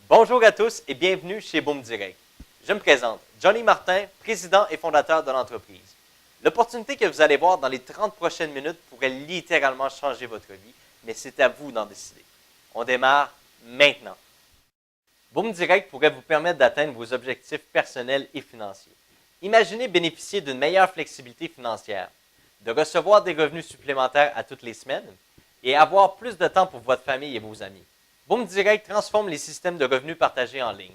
Bonjour à tous et bienvenue chez Boom Direct. Je me présente, Johnny Martin, président et fondateur de l'entreprise. L'opportunité que vous allez voir dans les 30 prochaines minutes pourrait littéralement changer votre vie, mais c'est à vous d'en décider. On démarre maintenant. Boom Direct pourrait vous permettre d'atteindre vos objectifs personnels et financiers. Imaginez bénéficier d'une meilleure flexibilité financière, de recevoir des revenus supplémentaires à toutes les semaines et avoir plus de temps pour votre famille et vos amis. Boom Direct transforme les systèmes de revenus partagés en ligne.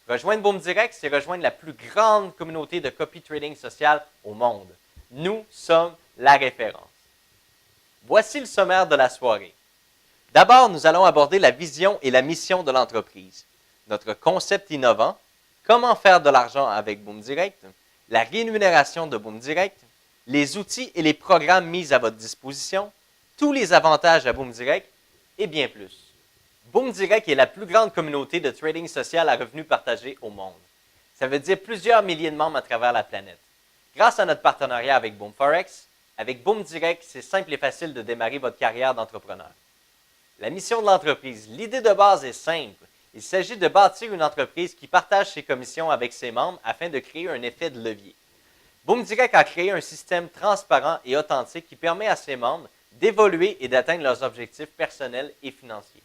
Rejoindre Boom Direct, c'est rejoindre la plus grande communauté de copy trading social au monde. Nous sommes la référence. Voici le sommaire de la soirée. D'abord, nous allons aborder la vision et la mission de l'entreprise, notre concept innovant, comment faire de l'argent avec Boom Direct, la rémunération de Boom Direct, les outils et les programmes mis à votre disposition, tous les avantages à Boom Direct et bien plus. Boom Direct est la plus grande communauté de trading social à revenus partagés au monde. Ça veut dire plusieurs milliers de membres à travers la planète. Grâce à notre partenariat avec Boom Forex, avec Boom Direct, c'est simple et facile de démarrer votre carrière d'entrepreneur. La mission de l'entreprise, l'idée de base est simple. Il s'agit de bâtir une entreprise qui partage ses commissions avec ses membres afin de créer un effet de levier. Boom Direct a créé un système transparent et authentique qui permet à ses membres d'évoluer et d'atteindre leurs objectifs personnels et financiers.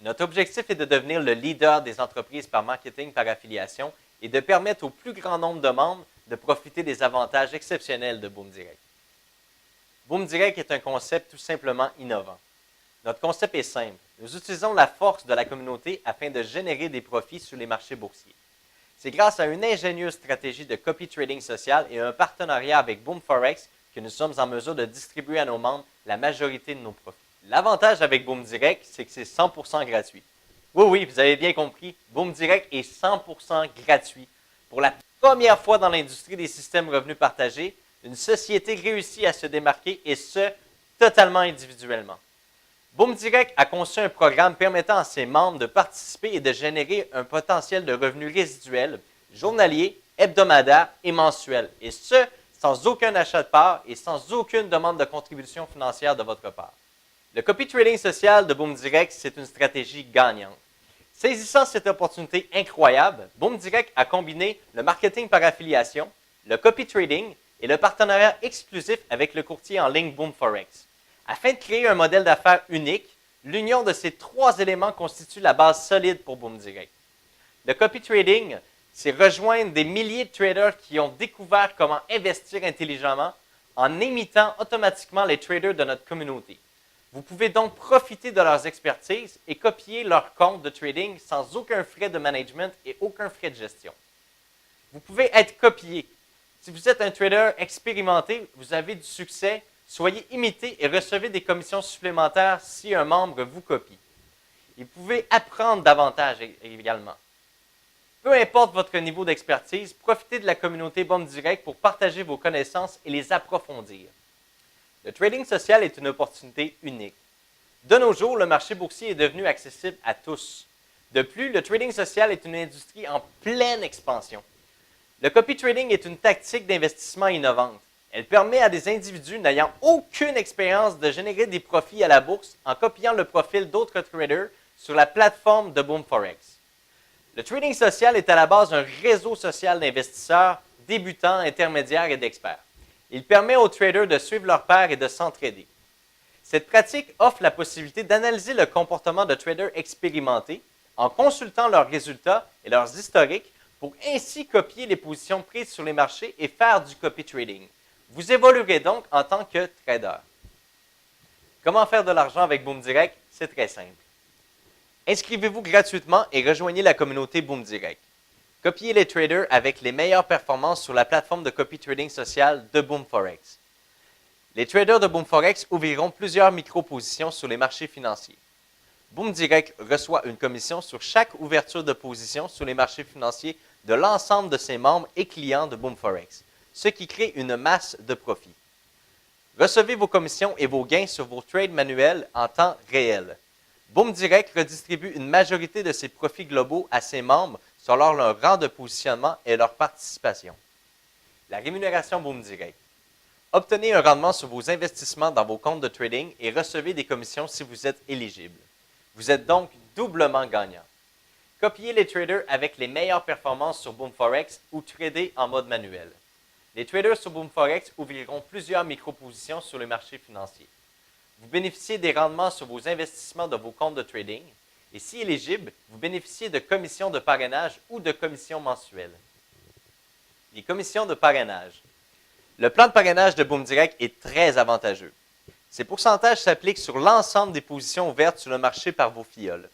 Notre objectif est de devenir le leader des entreprises par marketing par affiliation et de permettre au plus grand nombre de membres de profiter des avantages exceptionnels de Boom Direct. Boom Direct est un concept tout simplement innovant. Notre concept est simple. Nous utilisons la force de la communauté afin de générer des profits sur les marchés boursiers. C'est grâce à une ingénieuse stratégie de copy trading social et un partenariat avec Boom Forex que nous sommes en mesure de distribuer à nos membres la majorité de nos profits. L'avantage avec Boom Direct, c'est que c'est 100% gratuit. Oui, vous avez bien compris, Boom Direct est 100% gratuit. Pour la première fois dans l'industrie des systèmes revenus partagés, une société réussit à se démarquer et ce, totalement individuellement. Boom Direct a conçu un programme permettant à ses membres de participer et de générer un potentiel de revenus résiduels, journaliers, hebdomadaires et mensuels. Et ce, sans aucun achat de part et sans aucune demande de contribution financière de votre part. Le copy trading social de Boom Direct, c'est une stratégie gagnante. Saisissant cette opportunité incroyable, Boom Direct a combiné le marketing par affiliation, le copy trading et le partenariat exclusif avec le courtier en ligne Boom Forex. Afin de créer un modèle d'affaires unique, l'union de ces trois éléments constitue la base solide pour Boom Direct. Le copy trading, c'est rejoindre des milliers de traders qui ont découvert comment investir intelligemment en imitant automatiquement les traders de notre communauté. Vous pouvez donc profiter de leurs expertises et copier leur compte de trading sans aucun frais de management et aucun frais de gestion. Vous pouvez être copié. Si vous êtes un trader expérimenté, vous avez du succès, soyez imité et recevez des commissions supplémentaires si un membre vous copie. Et vous pouvez apprendre davantage également. Peu importe votre niveau d'expertise, profitez de la communauté Boom Direct pour partager vos connaissances et les approfondir. Le trading social est une opportunité unique. De nos jours, le marché boursier est devenu accessible à tous. De plus, le trading social est une industrie en pleine expansion. Le copy trading est une tactique d'investissement innovante. Elle permet à des individus n'ayant aucune expérience de générer des profits à la bourse en copiant le profil d'autres traders sur la plateforme de Boom Forex. Le trading social est à la base un réseau social d'investisseurs, débutants, intermédiaires et d'experts. Il permet aux traders de suivre leurs pairs et de s'entraider. Cette pratique offre la possibilité d'analyser le comportement de traders expérimentés en consultant leurs résultats et leurs historiques pour ainsi copier les positions prises sur les marchés et faire du copy trading. Vous évoluerez donc en tant que trader. Comment faire de l'argent avec Boom Direct? C'est très simple. Inscrivez-vous gratuitement et rejoignez la communauté Boom Direct. Copiez les traders avec les meilleures performances sur la plateforme de copy trading social de Boom Forex. Les traders de Boom Forex ouvriront plusieurs micro-positions sur les marchés financiers. Boom Direct reçoit une commission sur chaque ouverture de position sur les marchés financiers de l'ensemble de ses membres et clients de Boom Forex, ce qui crée une masse de profits. Recevez vos commissions et vos gains sur vos trades manuels en temps réel. Boom Direct redistribue une majorité de ses profits globaux à ses membres selon leur rang de positionnement et leur participation. La rémunération Boom Direct. Obtenez un rendement sur vos investissements dans vos comptes de trading et recevez des commissions si vous êtes éligible. Vous êtes donc doublement gagnant. Copiez les traders avec les meilleures performances sur BoomForex ou tradez en mode manuel. Les traders sur BoomForex ouvriront plusieurs micro-positions sur le marché financier. Vous bénéficiez des rendements sur vos investissements de vos comptes de trading et si éligible, vous bénéficiez de commissions de parrainage ou de commissions mensuelles. Les commissions de parrainage. Le plan de parrainage de BoomDirect est très avantageux. Ces pourcentages s'appliquent sur l'ensemble des positions ouvertes sur le marché par vos filleuls.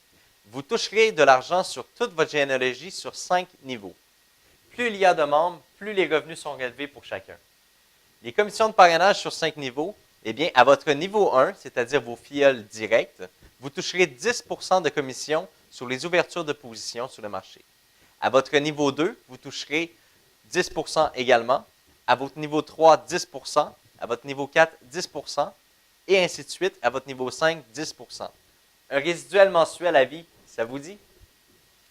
Vous toucherez de l'argent sur toute votre généalogie sur 5 niveaux. Plus il y a de membres, plus les revenus sont élevés pour chacun. Les commissions de parrainage sur 5 niveaux, eh bien, à votre niveau 1, c'est-à-dire vos filleuls directs, vous toucherez 10% de commission sur les ouvertures de positions sur le marché. À votre niveau 2, vous toucherez 10% également. À votre niveau 3, 10%. À votre niveau 4, 10%. Et ainsi de suite. À votre niveau 5, 10%. Un résiduel mensuel à vie, ça vous dit?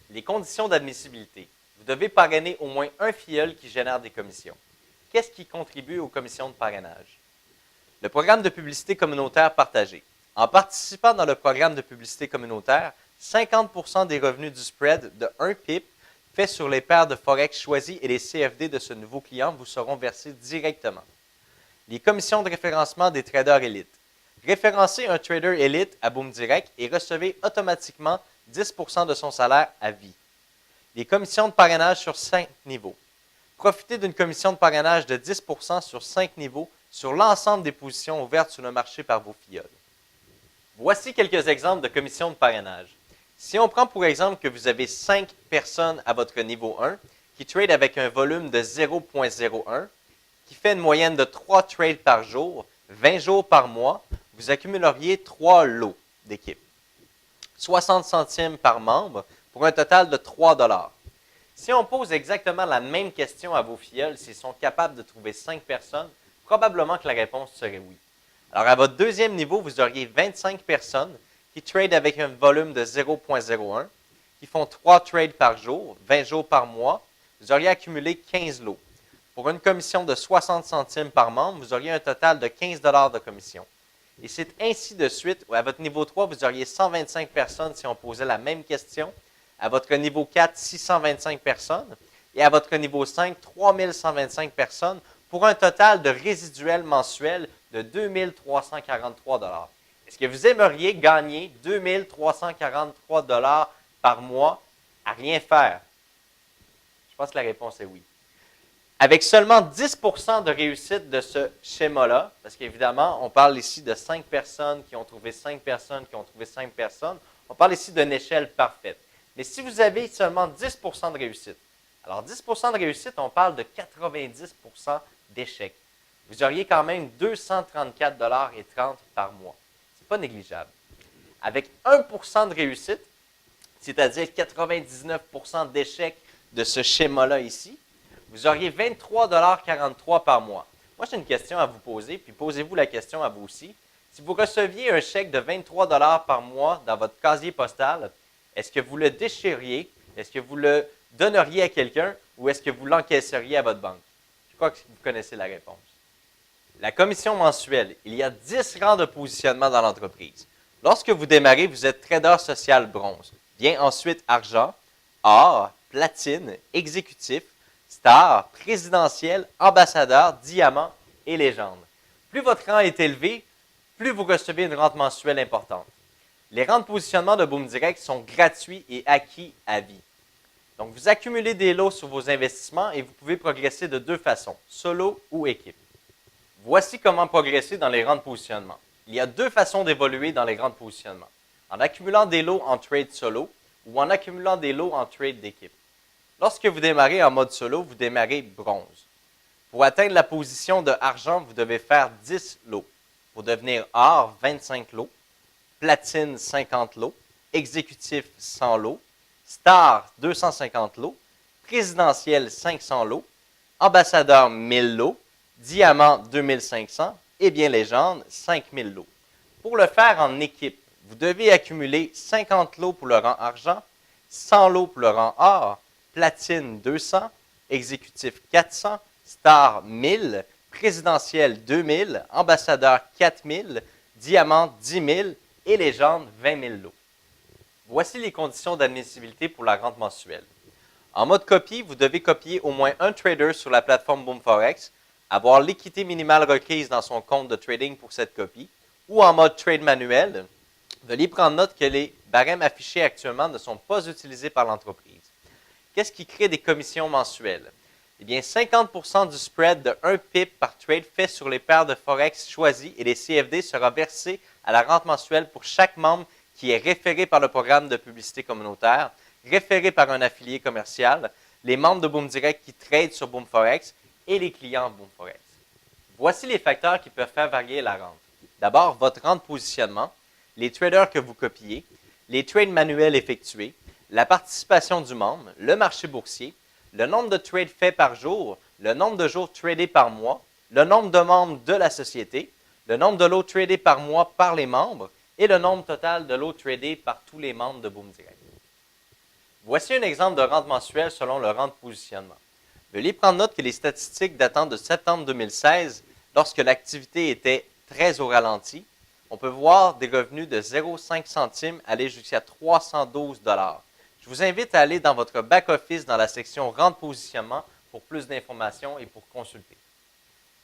Les conditions d'admissibilité. Vous devez parrainer au moins un filleul qui génère des commissions. Qu'est-ce qui contribue aux commissions de parrainage? Le programme de publicité communautaire partagé. En participant dans le programme de publicité communautaire, 50% des revenus du spread de 1 pip fait sur les paires de Forex choisies et les CFD de ce nouveau client vous seront versés directement. Les commissions de référencement des traders élites. Référencez un trader élite à BoomDirect et recevez automatiquement 10% de son salaire à vie. Les commissions de parrainage sur 5 niveaux. Profitez d'une commission de parrainage de 10% sur 5 niveaux sur l'ensemble des positions ouvertes sur le marché par vos filleuls. Voici quelques exemples de commissions de parrainage. Si on prend pour exemple que vous avez 5 personnes à votre niveau 1 qui tradent avec un volume de 0.01, qui fait une moyenne de 3 trades par jour, 20 jours par mois, vous accumuleriez 3 lots d'équipe. 60 centimes par membre pour un total de 3 $. Si on pose exactement la même question à vos filleuls s'ils sont capables de trouver 5 personnes, probablement que la réponse serait oui. Alors à votre deuxième niveau, vous auriez 25 personnes qui tradent avec un volume de 0.01, qui font 3 trades par jour, 20 jours par mois, vous auriez accumulé 15 lots. Pour une commission de 60 centimes par membre, vous auriez un total de 15 $ de commission. Et c'est ainsi de suite. À votre niveau 3, vous auriez 125 personnes si on posait la même question. À votre niveau 4, 625 personnes. Et à votre niveau 5, 3125 personnes pour un total de résiduel mensuel de 2343 $. Est-ce que vous aimeriez gagner 2343 $ par mois à rien faire? Je pense que la réponse est oui. Avec seulement 10% de réussite de ce schéma-là, parce qu'évidemment, on parle ici de 5 personnes qui ont trouvé 5 personnes qui ont trouvé 5 personnes, on parle ici d'une échelle parfaite. Mais si vous avez seulement 10% de réussite, alors 10% de réussite, on parle de 90% d'échecs. Vous auriez quand même 234,30 $ par mois. Ce n'est pas négligeable. Avec 1% de réussite, c'est-à-dire 99% d'échecs de ce schéma-là ici, vous auriez 23,43 $ par mois. Moi, j'ai une question à vous poser, puis posez-vous la question à vous aussi. Si vous receviez un chèque de 23 $ par mois dans votre casier postal, est-ce que vous le déchireriez? Est-ce que vous le donneriez à quelqu'un ou est-ce que vous l'encaisseriez à votre banque? Je crois que vous connaissez la réponse. La commission mensuelle. Il y a 10 rangs de positionnement dans l'entreprise. Lorsque vous démarrez, vous êtes trader social bronze. Vient ensuite argent, or, platine, exécutif, star, présidentiel, ambassadeur, diamant et légende. Plus votre rang est élevé, plus vous recevez une rente mensuelle importante. Les rangs de positionnement de BoomDirect sont gratuits et acquis à vie. Donc, vous accumulez des lots sur vos investissements et vous pouvez progresser de deux façons, solo ou équipe. Voici comment progresser dans les rangs de positionnement. Il y a deux façons d'évoluer dans les rangs de positionnement. En accumulant des lots en trade solo ou en accumulant des lots en trade d'équipe. Lorsque vous démarrez en mode solo, vous démarrez bronze. Pour atteindre la position de argent, vous devez faire 10 lots. Pour devenir or, 25 lots. Platine, 50 lots. Exécutif, 100 lots. Star, 250 lots. Présidentiel, 500 lots. Ambassadeur, 1000 lots. Diamant, 2500. Et bien légende, 5000 lots. Pour le faire en équipe, vous devez accumuler 50 lots pour le rang argent, 100 lots pour le rang or, platine 200, exécutif 400, star 1000, présidentiel 2000, ambassadeur 4000, diamant 10 000 et légende 20 000 lots. Voici les conditions d'admissibilité pour la rente mensuelle. En mode copie, vous devez copier au moins un trader sur la plateforme BoomForex, avoir l'équité minimale requise dans son compte de trading pour cette copie, ou en mode trade manuel, veuillez prendre note que les barèmes affichés actuellement ne sont pas utilisés par l'entreprise. Qu'est-ce qui crée des commissions mensuelles? Eh bien, 50% du spread de 1 pip par trade fait sur les paires de Forex choisies et les CFD sera versé à la rente mensuelle pour chaque membre qui est référé par le programme de publicité communautaire, référé par un affilié commercial, les membres de BoomDirect qui tradent sur BoomForex et les clients BoomForex. Voici les facteurs qui peuvent faire varier la rente. D'abord, votre rente positionnement, les traders que vous copiez, les trades manuels effectués, la participation du membre, le marché boursier, le nombre de trades faits par jour, le nombre de jours tradés par mois, le nombre de membres de la société, le nombre de lots tradés par mois par les membres et le nombre total de lots tradés par tous les membres de BoomDirect. Voici un exemple de rente mensuelle selon le rente positionnement. Veuillez prendre note que les statistiques datant de septembre 2016, lorsque l'activité était très au ralenti, on peut voir des revenus de 0,5 centimes aller jusqu'à 312 $. Je vous invite à aller dans votre back-office dans la section Rente positionnement pour plus d'informations et pour consulter.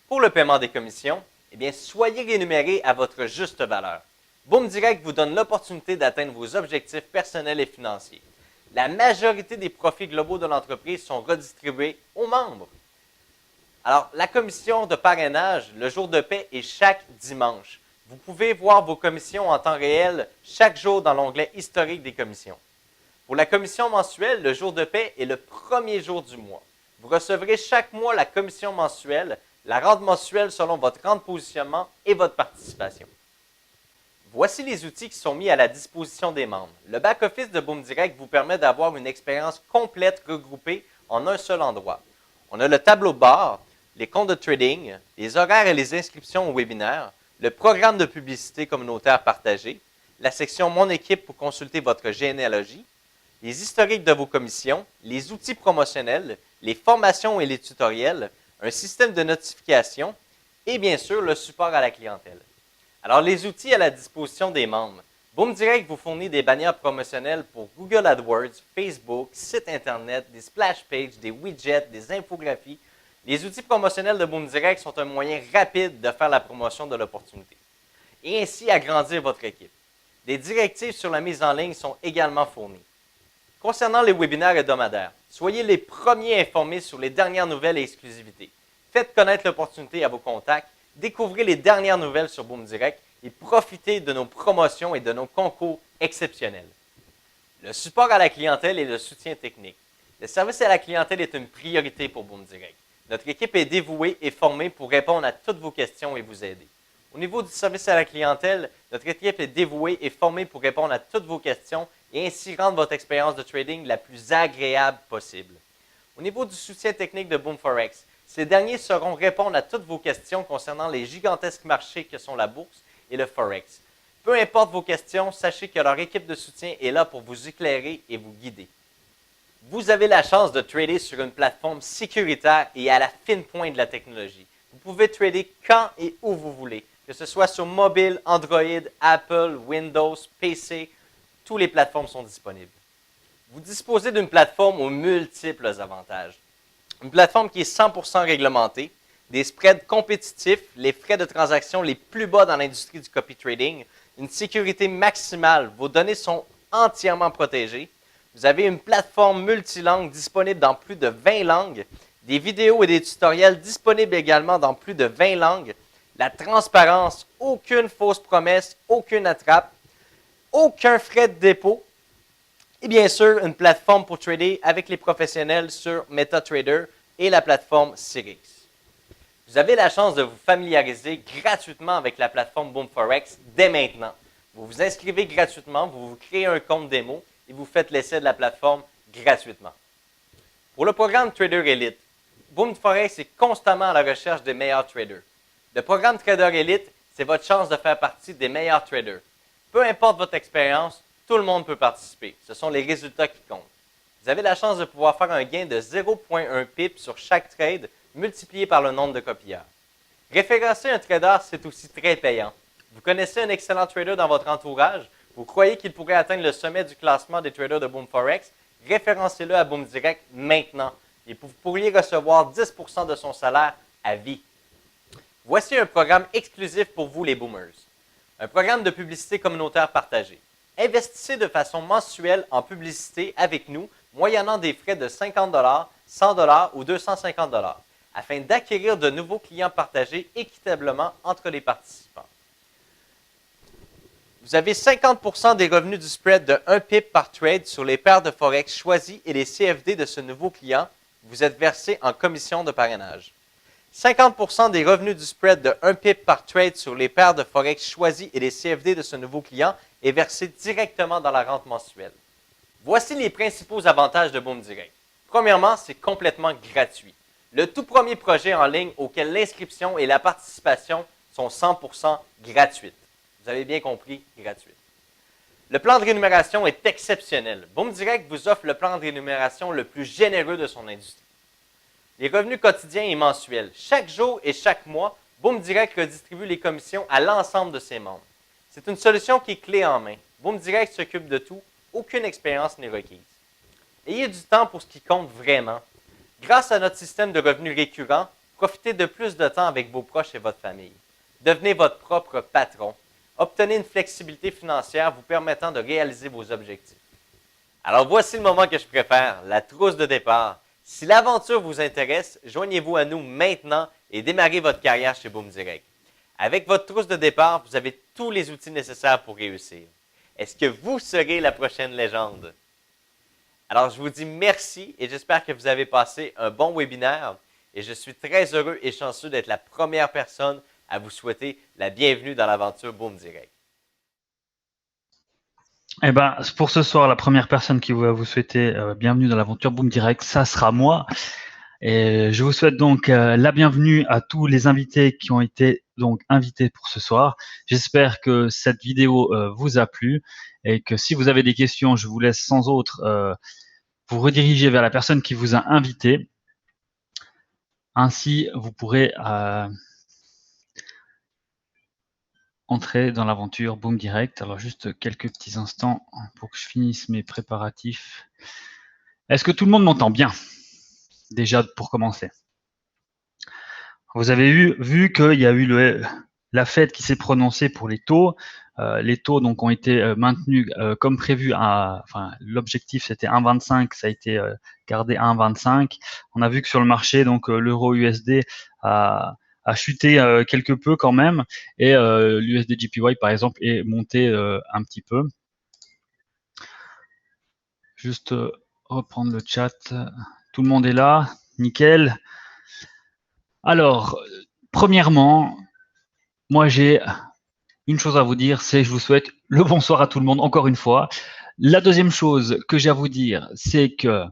Pour le paiement des commissions, eh bien, soyez rémunéré à votre juste valeur. BoomDirect vous donne l'opportunité d'atteindre vos objectifs personnels et financiers. La majorité des profits globaux de l'entreprise sont redistribués aux membres. Alors, la commission de parrainage, le jour de paie est chaque dimanche. Vous pouvez voir vos commissions en temps réel chaque jour dans l'onglet historique des commissions. Pour la commission mensuelle, le jour de paie est le premier jour du mois. Vous recevrez chaque mois la commission mensuelle, la rente mensuelle selon votre rente positionnement et votre participation. Voici les outils qui sont mis à la disposition des membres. Le back-office de BoomDirect vous permet d'avoir une expérience complète regroupée en un seul endroit. On a le tableau de bord, les comptes de trading, les horaires et les inscriptions au webinaire, le programme de publicité communautaire partagé, la section Mon équipe pour consulter votre généalogie, les historiques de vos commissions, les outils promotionnels, les formations et les tutoriels, un système de notification et bien sûr le support à la clientèle. Alors les outils à la disposition des membres. BoomDirect vous fournit des bannières promotionnelles pour Google AdWords, Facebook, site internet, des splash pages, des widgets, des infographies. Les outils promotionnels de BoomDirect sont un moyen rapide de faire la promotion de l'opportunité et ainsi agrandir votre équipe. Des directives sur la mise en ligne sont également fournies. Concernant les webinaires hebdomadaires, soyez les premiers informés sur les dernières nouvelles et exclusivités. Faites connaître l'opportunité à vos contacts, découvrez les dernières nouvelles sur BoomDirect et profitez de nos promotions et de nos concours exceptionnels. Le support à la clientèle et le soutien technique. Le service à la clientèle est une priorité pour BoomDirect. Notre équipe est dévouée et formée pour répondre à toutes vos questions et vous aider. Au niveau du service à la clientèle, notre équipe est dévouée et formée pour répondre à toutes vos questions et ainsi rendre votre expérience de trading la plus agréable possible. Au niveau du soutien technique de BoomForex, ces derniers sauront répondre à toutes vos questions concernant les gigantesques marchés que sont la bourse et le Forex. Peu importe vos questions, sachez que leur équipe de soutien est là pour vous éclairer et vous guider. Vous avez la chance de trader sur une plateforme sécuritaire et à la fine pointe de la technologie. Vous pouvez trader quand et où vous voulez, que ce soit sur mobile, Android, Apple, Windows, PC, toutes les plateformes sont disponibles. Vous disposez d'une plateforme aux multiples avantages. Une plateforme qui est 100% réglementée, des spreads compétitifs, les frais de transaction les plus bas dans l'industrie du copy trading, une sécurité maximale, vos données sont entièrement protégées. Vous avez une plateforme multilangue disponible dans plus de 20 langues, des vidéos et des tutoriels disponibles également dans plus de 20 langues, la transparence, aucune fausse promesse, aucune attrape, aucun frais de dépôt et bien sûr une plateforme pour trader avec les professionnels sur MetaTrader et la plateforme Sirix. Vous avez la chance de vous familiariser gratuitement avec la plateforme BoomForex dès maintenant. Vous vous inscrivez gratuitement, vous vous créez un compte démo et vous faites l'essai de la plateforme gratuitement. Pour le programme Trader Elite, BoomForex est constamment à la recherche des meilleurs traders. Le programme Trader Elite, c'est votre chance de faire partie des meilleurs traders. Peu importe votre expérience, tout le monde peut participer. Ce sont les résultats qui comptent. Vous avez la chance de pouvoir faire un gain de 0,1 pip sur chaque trade multiplié par le nombre de copieurs. Référencer un trader, c'est aussi très payant. Vous connaissez un excellent trader dans votre entourage? Vous croyez qu'il pourrait atteindre le sommet du classement des traders de Boom Forex? Référencez-le à Boom Direct maintenant et vous pourriez recevoir 10% de son salaire à vie. Voici un programme exclusif pour vous les boomers. Un programme de publicité communautaire partagé. Investissez de façon mensuelle en publicité avec nous, moyennant des frais de 50 $, 100 $ ou 250 $, afin d'acquérir de nouveaux clients partagés équitablement entre les participants. Vous avez 50% des revenus du spread de 1 pip par trade sur les paires de Forex choisies et les CFD de ce nouveau client. Vous êtes versé en commission de parrainage. 50% des revenus du spread de 1 pip par trade sur les paires de Forex choisies et les CFD de ce nouveau client est versé directement dans la rente mensuelle. Voici les principaux avantages de Boom Direct. Premièrement, c'est complètement gratuit. Le tout premier projet en ligne auquel l'inscription et la participation sont 100% gratuites. Vous avez bien compris, gratuite. Le plan de rémunération est exceptionnel. Boom Direct vous offre le plan de rémunération le plus généreux de son industrie. Les revenus quotidiens et mensuels. Chaque jour et chaque mois, Boom Direct redistribue les commissions à l'ensemble de ses membres. C'est une solution qui est clé en main. Boom Direct s'occupe de tout. Aucune expérience n'est requise. Ayez du temps pour ce qui compte vraiment. Grâce à notre système de revenus récurrents, profitez de plus de temps avec vos proches et votre famille. Devenez votre propre patron. Obtenez une flexibilité financière vous permettant de réaliser vos objectifs. Alors voici le moment que je préfère, la trousse de départ. Si l'aventure vous intéresse, joignez-vous à nous maintenant et démarrez votre carrière chez Boom Direct. Avec votre trousse de départ, vous avez tous les outils nécessaires pour réussir. Est-ce que vous serez la prochaine légende? Alors je vous dis merci et j'espère que vous avez passé un bon webinaire et je suis très heureux et chanceux d'être la première personne à vous souhaiter la bienvenue dans l'aventure Boom Direct. Eh ben, pour ce soir, la première personne qui va vous souhaiter bienvenue dans l'aventure Boom Direct, ça sera moi. Et je vous souhaite donc la bienvenue à tous les invités qui ont été donc invités pour ce soir. J'espère que cette vidéo vous a plu et que si vous avez des questions, je vous laisse sans autre vous rediriger vers la personne qui vous a invité. Ainsi, vous pourrez entrer dans l'aventure Boom Direct. Alors juste quelques petits instants pour que je finisse mes préparatifs. Est-ce que tout le monde m'entend bien? Déjà pour commencer. Vous avez vu qu'il y a eu la Fed qui s'est prononcée pour les taux. Les taux donc ont été maintenus comme prévu. L'objectif c'était 1,25, ça a été gardé à 1,25. On a vu que sur le marché donc l'euro USD a chuté quelque peu quand même et l'USD JPY par exemple est monté un petit peu. Juste reprendre le chat. Tout le monde est là, nickel. Alors, premièrement, moi j'ai une chose à vous dire, c'est je vous souhaite le bonsoir à tout le monde encore une fois. La deuxième chose que j'ai à vous dire, c'est que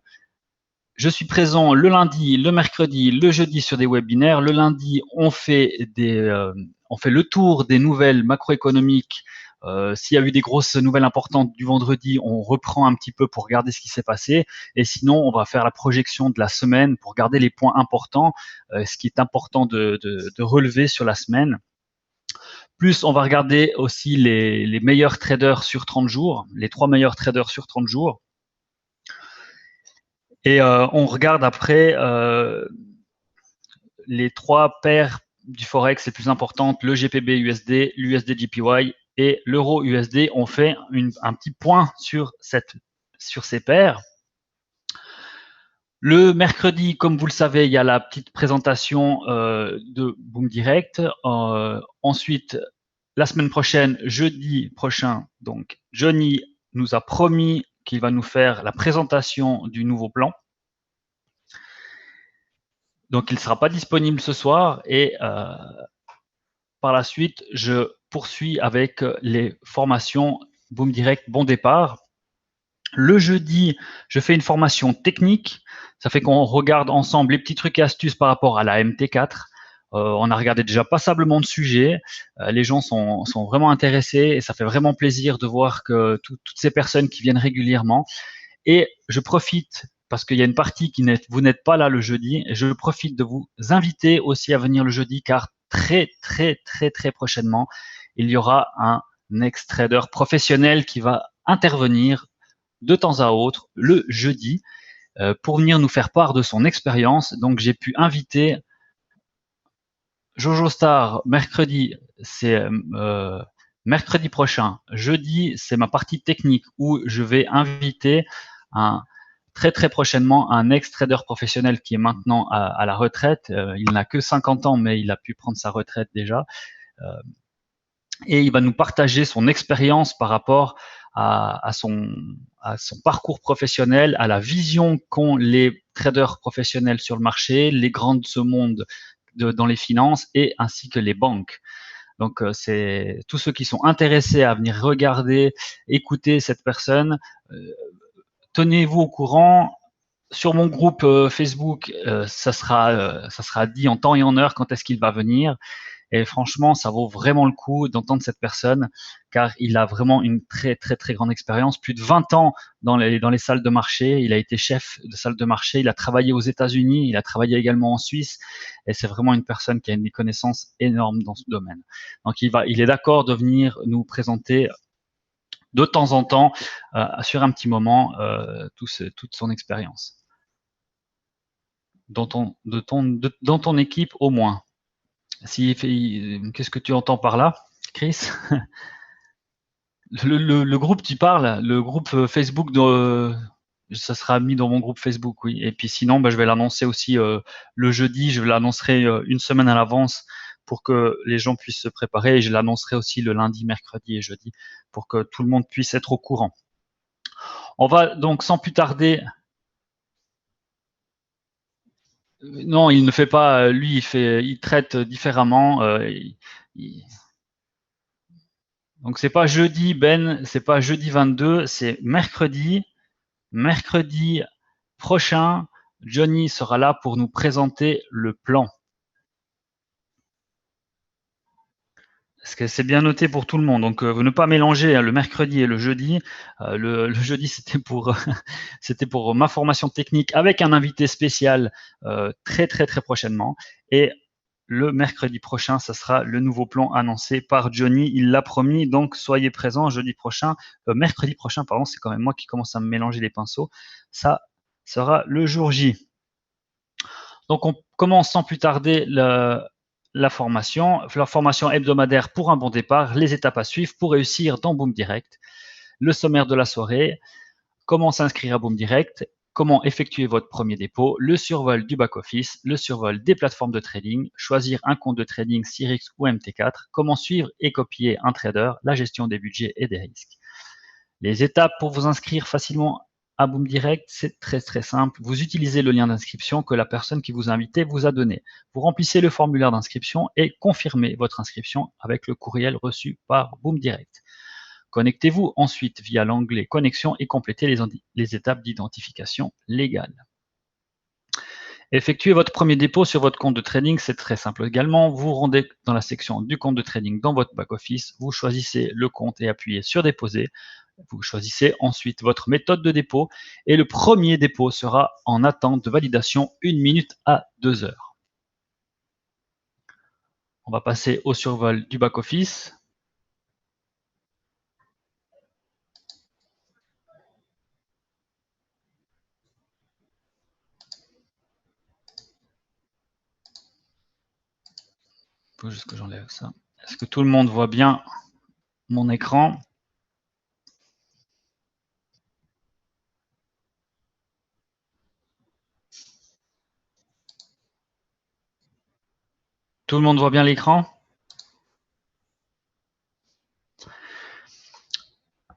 je suis présent le lundi, le mercredi, le jeudi sur des webinaires. Le lundi, on fait le tour des nouvelles macroéconomiques. S'il y a eu des grosses nouvelles importantes du vendredi, on reprend un petit peu pour regarder ce qui s'est passé. Et sinon, on va faire la projection de la semaine pour regarder les points importants, ce qui est important de relever sur la semaine. Plus, on va regarder aussi les meilleurs traders sur 30 jours, les 3 meilleurs traders sur 30 jours. Et on regarde après les 3 paires du Forex les plus importantes, le GPB USD, l'USD JPY et l'euro USD. On fait un petit point sur ces paires. Le mercredi, comme vous le savez, il y a la petite présentation de Boom Direct. Ensuite, la semaine prochaine, jeudi prochain, donc Johnny nous a promis qu'il va nous faire la présentation du nouveau plan. Donc, il ne sera pas disponible ce soir et par la suite, je poursuis avec les formations Boom Direct Bon Départ. Le jeudi, je fais une formation technique. Ça fait qu'on regarde ensemble les petits trucs et astuces par rapport à la MT4. On a regardé déjà passablement de sujets. Les gens sont vraiment intéressés et ça fait vraiment plaisir de voir que toutes ces personnes qui viennent régulièrement. Et je profite, parce qu'il y a une partie vous n'êtes pas là le jeudi, et je profite de vous inviter aussi à venir le jeudi car très prochainement, il y aura un ex-trader professionnel qui va intervenir de temps à autre le jeudi pour venir nous faire part de son expérience. Donc j'ai pu inviter Jojo Star mercredi, c'est mercredi prochain. Jeudi, c'est ma partie technique où je vais inviter très prochainement un ex-trader professionnel qui est maintenant à la retraite. Il n'a que 50 ans, mais il a pu prendre sa retraite déjà. Et il va nous partager son expérience par rapport à son parcours professionnel, à la vision qu'ont les traders professionnels sur le marché, les grands de ce monde dans les finances et ainsi que les banques. Donc, c'est tous ceux qui sont intéressés à venir regarder, écouter cette personne. Tenez-vous au courant. Sur mon groupe Facebook, ça sera dit en temps et en heure quand est-ce qu'il va venir. Et franchement, ça vaut vraiment le coup d'entendre cette personne, car il a vraiment une très grande expérience, plus de 20 ans dans les salles de marché. Il a été chef de salle de marché, il a travaillé aux États-Unis, il a travaillé également en Suisse, et c'est vraiment une personne qui a une connaissance énorme dans ce domaine. Donc il est d'accord de venir nous présenter de temps en temps, sur un petit moment, toute son expérience. Dans ton équipe au moins. Qu'est-ce que tu entends par là, Chris? Le groupe, tu parles, le groupe Facebook, ça sera mis dans mon groupe Facebook, oui. Et puis sinon, je vais l'annoncer aussi le jeudi, je l'annoncerai une semaine à l'avance pour que les gens puissent se préparer, et je l'annoncerai aussi le lundi, mercredi et jeudi pour que tout le monde puisse être au courant. On va donc sans plus tarder. Non, il ne fait pas. Lui, il traite différemment. Donc c'est pas jeudi, Ben, c'est pas jeudi 22, c'est mercredi. Mercredi prochain, Johnny sera là pour nous présenter le plan. Est-ce que c'est bien noté pour tout le monde? Donc, ne pas mélanger le mercredi et le jeudi. Le jeudi, c'était pour, c'était pour ma formation technique avec un invité spécial très prochainement. Et le mercredi prochain, ça sera le nouveau plan annoncé par Johnny. Il l'a promis, donc soyez présents jeudi prochain. Mercredi prochain, pardon, c'est quand même moi qui commence à me mélanger les pinceaux. Ça sera le jour J. Donc, on commence sans plus tarder la formation hebdomadaire pour un bon départ, les étapes à suivre pour réussir dans Boom Direct, le sommaire de la soirée, comment s'inscrire à Boom Direct, comment effectuer votre premier dépôt, le survol du back-office, le survol des plateformes de trading, choisir un compte de trading Cyrix ou MT4, comment suivre et copier un trader, la gestion des budgets et des risques. Les étapes pour vous inscrire facilement à Boom Direct, c'est très simple. Vous utilisez le lien d'inscription que la personne qui vous a invité vous a donné. Vous remplissez le formulaire d'inscription et confirmez votre inscription avec le courriel reçu par Boom Direct. Connectez-vous ensuite via l'onglet Connexion et complétez les étapes d'identification légale. Effectuez votre premier dépôt sur votre compte de trading, c'est très simple également. Vous vous rendez dans la section du compte de trading dans votre back-office, vous choisissez le compte et appuyez sur Déposer. Vous choisissez ensuite votre méthode de dépôt et le premier dépôt sera en attente de validation 1 minute à 2 heures. On va passer au survol du back-office. Il faut juste que j'enlève ça. Est-ce que tout le monde voit bien mon écran ? Tout le monde voit bien l'écran?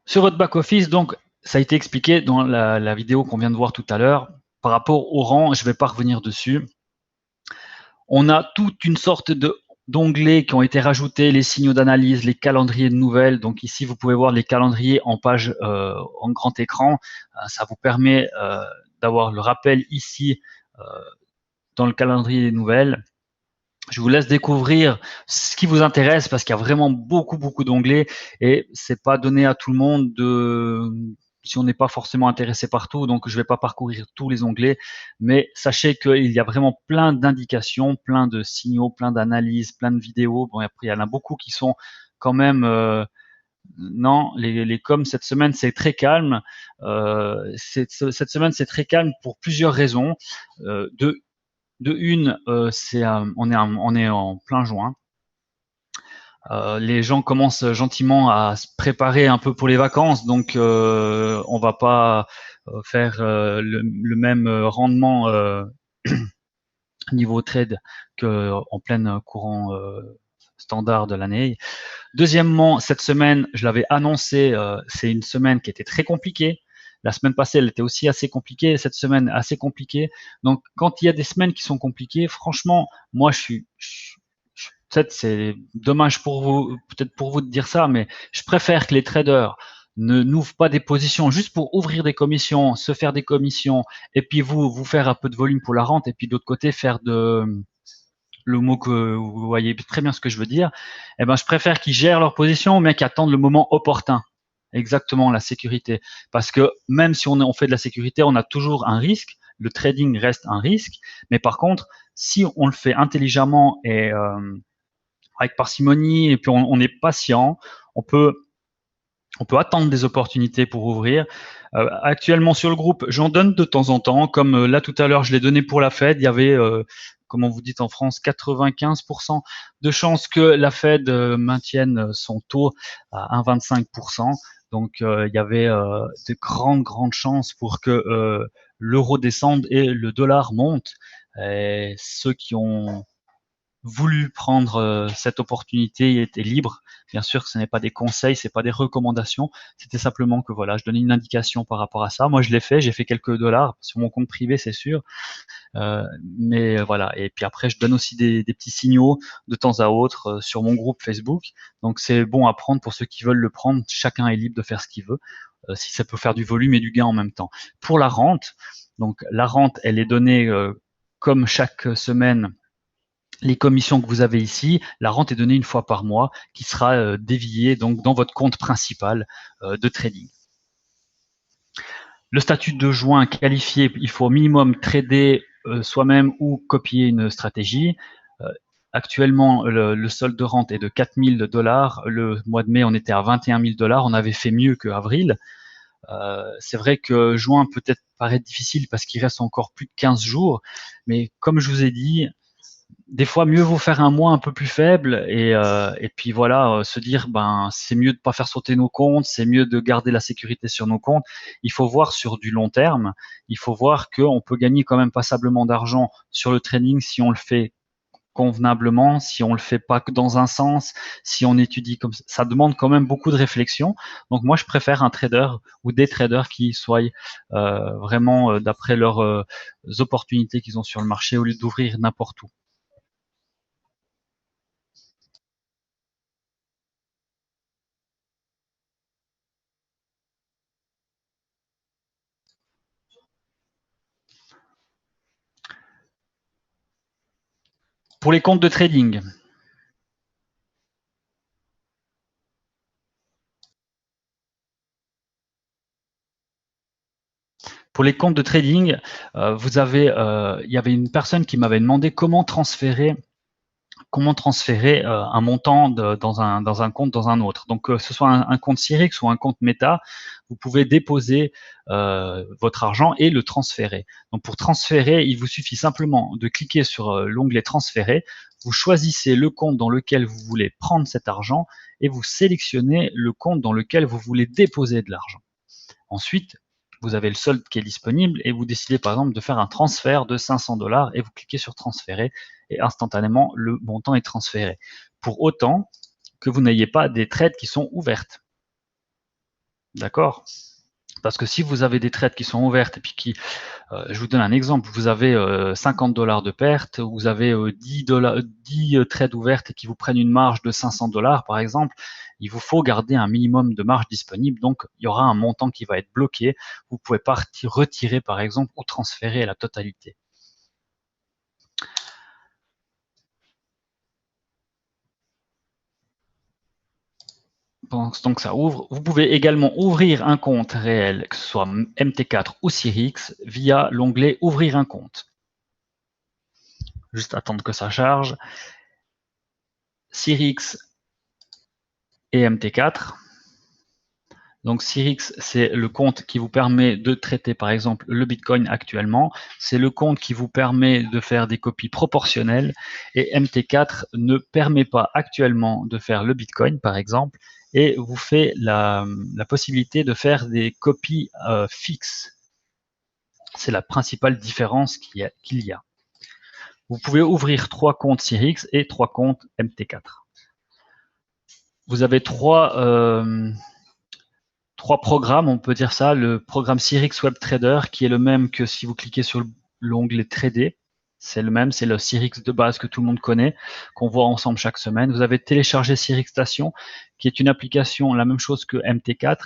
Sur votre back-office, donc, ça a été expliqué dans la vidéo qu'on vient de voir tout à l'heure. Par rapport au rang, je ne vais pas revenir dessus. On a toute une sorte d'onglets qui ont été rajoutés, les signaux d'analyse, les calendriers de nouvelles. Donc ici, vous pouvez voir les calendriers en page en grand écran. Ça vous permet d'avoir le rappel ici dans le calendrier des nouvelles. Je vous laisse découvrir ce qui vous intéresse parce qu'il y a vraiment beaucoup d'onglets et c'est pas donné à tout le monde si on n'est pas forcément intéressé par tout, donc je ne vais pas parcourir tous les onglets, mais sachez qu'il y a vraiment plein d'indications, plein de signaux, plein d'analyses, plein de vidéos. Bon, après, il y en a beaucoup qui sont quand même Non, les coms cette semaine c'est très calme. Cette semaine c'est très calme pour plusieurs raisons. De une, on est en plein juin. Les gens commencent gentiment à se préparer un peu pour les vacances, donc on va pas faire le même rendement niveau trade qu'en plein courant standard de l'année. Deuxièmement, cette semaine, je l'avais annoncé, c'est une semaine qui était très compliquée. La semaine passée, elle était aussi assez compliquée. Cette semaine, assez compliquée. Donc, quand il y a des semaines qui sont compliquées, franchement, moi, peut-être c'est dommage pour vous, peut-être pour vous de dire ça, mais je préfère que les traders ne n'ouvrent pas des positions juste pour ouvrir des commissions, se faire des commissions, et puis vous faire un peu de volume pour la rente, et puis d'autre côté faire le mot que vous voyez très bien ce que je veux dire, eh ben, je préfère qu'ils gèrent leur position, mais qu'ils attendent le moment opportun. Exactement, la sécurité. Parce que même si on fait de la sécurité, on a toujours un risque. Le trading reste un risque. Mais par contre, si on le fait intelligemment et avec parcimonie, et puis on est patient, on peut attendre des opportunités pour ouvrir. Actuellement sur le groupe, j'en donne de temps en temps, comme là tout à l'heure je l'ai donné pour la Fed, il y avait, comment vous dites en France, 95% de chances que la Fed maintienne son taux à 1,25%. Donc il y avait de grandes chances pour que l'euro descende et le dollar monte. Et ceux qui ont voulu prendre cette opportunité était libre. Bien sûr que ce n'est pas des conseils, c'est pas des recommandations. C'était simplement que voilà, je donnais une indication par rapport à ça. Moi, je l'ai fait, j'ai fait quelques dollars sur mon compte privé, c'est sûr. Mais voilà. Et puis après, je donne aussi des petits signaux de temps à autre sur mon groupe Facebook. Donc c'est bon à prendre pour ceux qui veulent le prendre. Chacun est libre de faire ce qu'il veut. Si ça peut faire du volume et du gain en même temps. Pour la rente, donc la rente, elle est donnée comme chaque semaine les commissions que vous avez ici, la rente est donnée une fois par mois qui sera déviée donc dans votre compte principal de trading. Le statut de joint qualifié, il faut au minimum trader soi-même ou copier une stratégie. Actuellement, le solde de rente est de 4 000 $. Le mois de mai, on était à 21 000 $. On avait fait mieux qu'avril. C'est vrai que juin peut-être paraît difficile parce qu'il reste encore plus de 15 jours. Mais comme je vous ai dit, des fois, mieux vaut faire un mois un peu plus faible et puis voilà, se dire ben c'est mieux de pas faire sauter nos comptes, c'est mieux de garder la sécurité sur nos comptes. Il faut voir sur du long terme, il faut voir qu'on peut gagner quand même passablement d'argent sur le trading si on le fait convenablement, si on le fait pas que dans un sens, si on étudie comme ça demande quand même beaucoup de réflexion. Donc moi je préfère un trader ou des traders qui soient vraiment d'après leurs opportunités qu'ils ont sur le marché au lieu d'ouvrir n'importe où. Pour les comptes de trading, il y avait une personne qui m'avait demandé comment transférer un montant dans un compte dans un autre. Donc que ce soit un compte Cyrix ou un compte Meta, vous pouvez déposer votre argent et le transférer. Donc pour transférer, il vous suffit simplement de cliquer sur l'onglet transférer. Vous choisissez le compte dans lequel vous voulez prendre cet argent et vous sélectionnez le compte dans lequel vous voulez déposer de l'argent. Ensuite, vous avez le solde qui est disponible et vous décidez par exemple de faire un transfert de 500 $ et vous cliquez sur transférer et instantanément le montant est transféré. Pour autant que vous n'ayez pas des trades qui sont ouvertes. D'accord? Parce que si vous avez des trades qui sont ouvertes et puis je vous donne un exemple, vous avez 50 $ de perte, vous avez 10 trades ouvertes et qui vous prennent une marge de 500 $ par exemple, il vous faut garder un minimum de marge disponible, donc il y aura un montant qui va être bloqué, vous ne pouvez pas retirer par exemple ou transférer la totalité. Donc ça ouvre. Vous pouvez également ouvrir un compte réel, que ce soit MT4 ou Cyrix, via l'onglet Ouvrir un compte. Juste attendre que ça charge. Cyrix et MT4. Donc Cyrix, c'est le compte qui vous permet de traiter par exemple le Bitcoin actuellement. C'est le compte qui vous permet de faire des copies proportionnelles. Et MT4 ne permet pas actuellement de faire le Bitcoin par exemple et vous fait la possibilité de faire des copies fixes. C'est la principale différence qu'il y a. Vous pouvez ouvrir 3 comptes Cyrix et 3 comptes MT4. Vous avez trois programmes, on peut dire ça. Le programme Cyrix Web Trader, qui est le même que si vous cliquez sur l'onglet Trader. C'est le même, c'est le Cyrix de base que tout le monde connaît, qu'on voit ensemble chaque semaine. Vous avez téléchargé Cyrix Station, qui est une application, la même chose que MT4.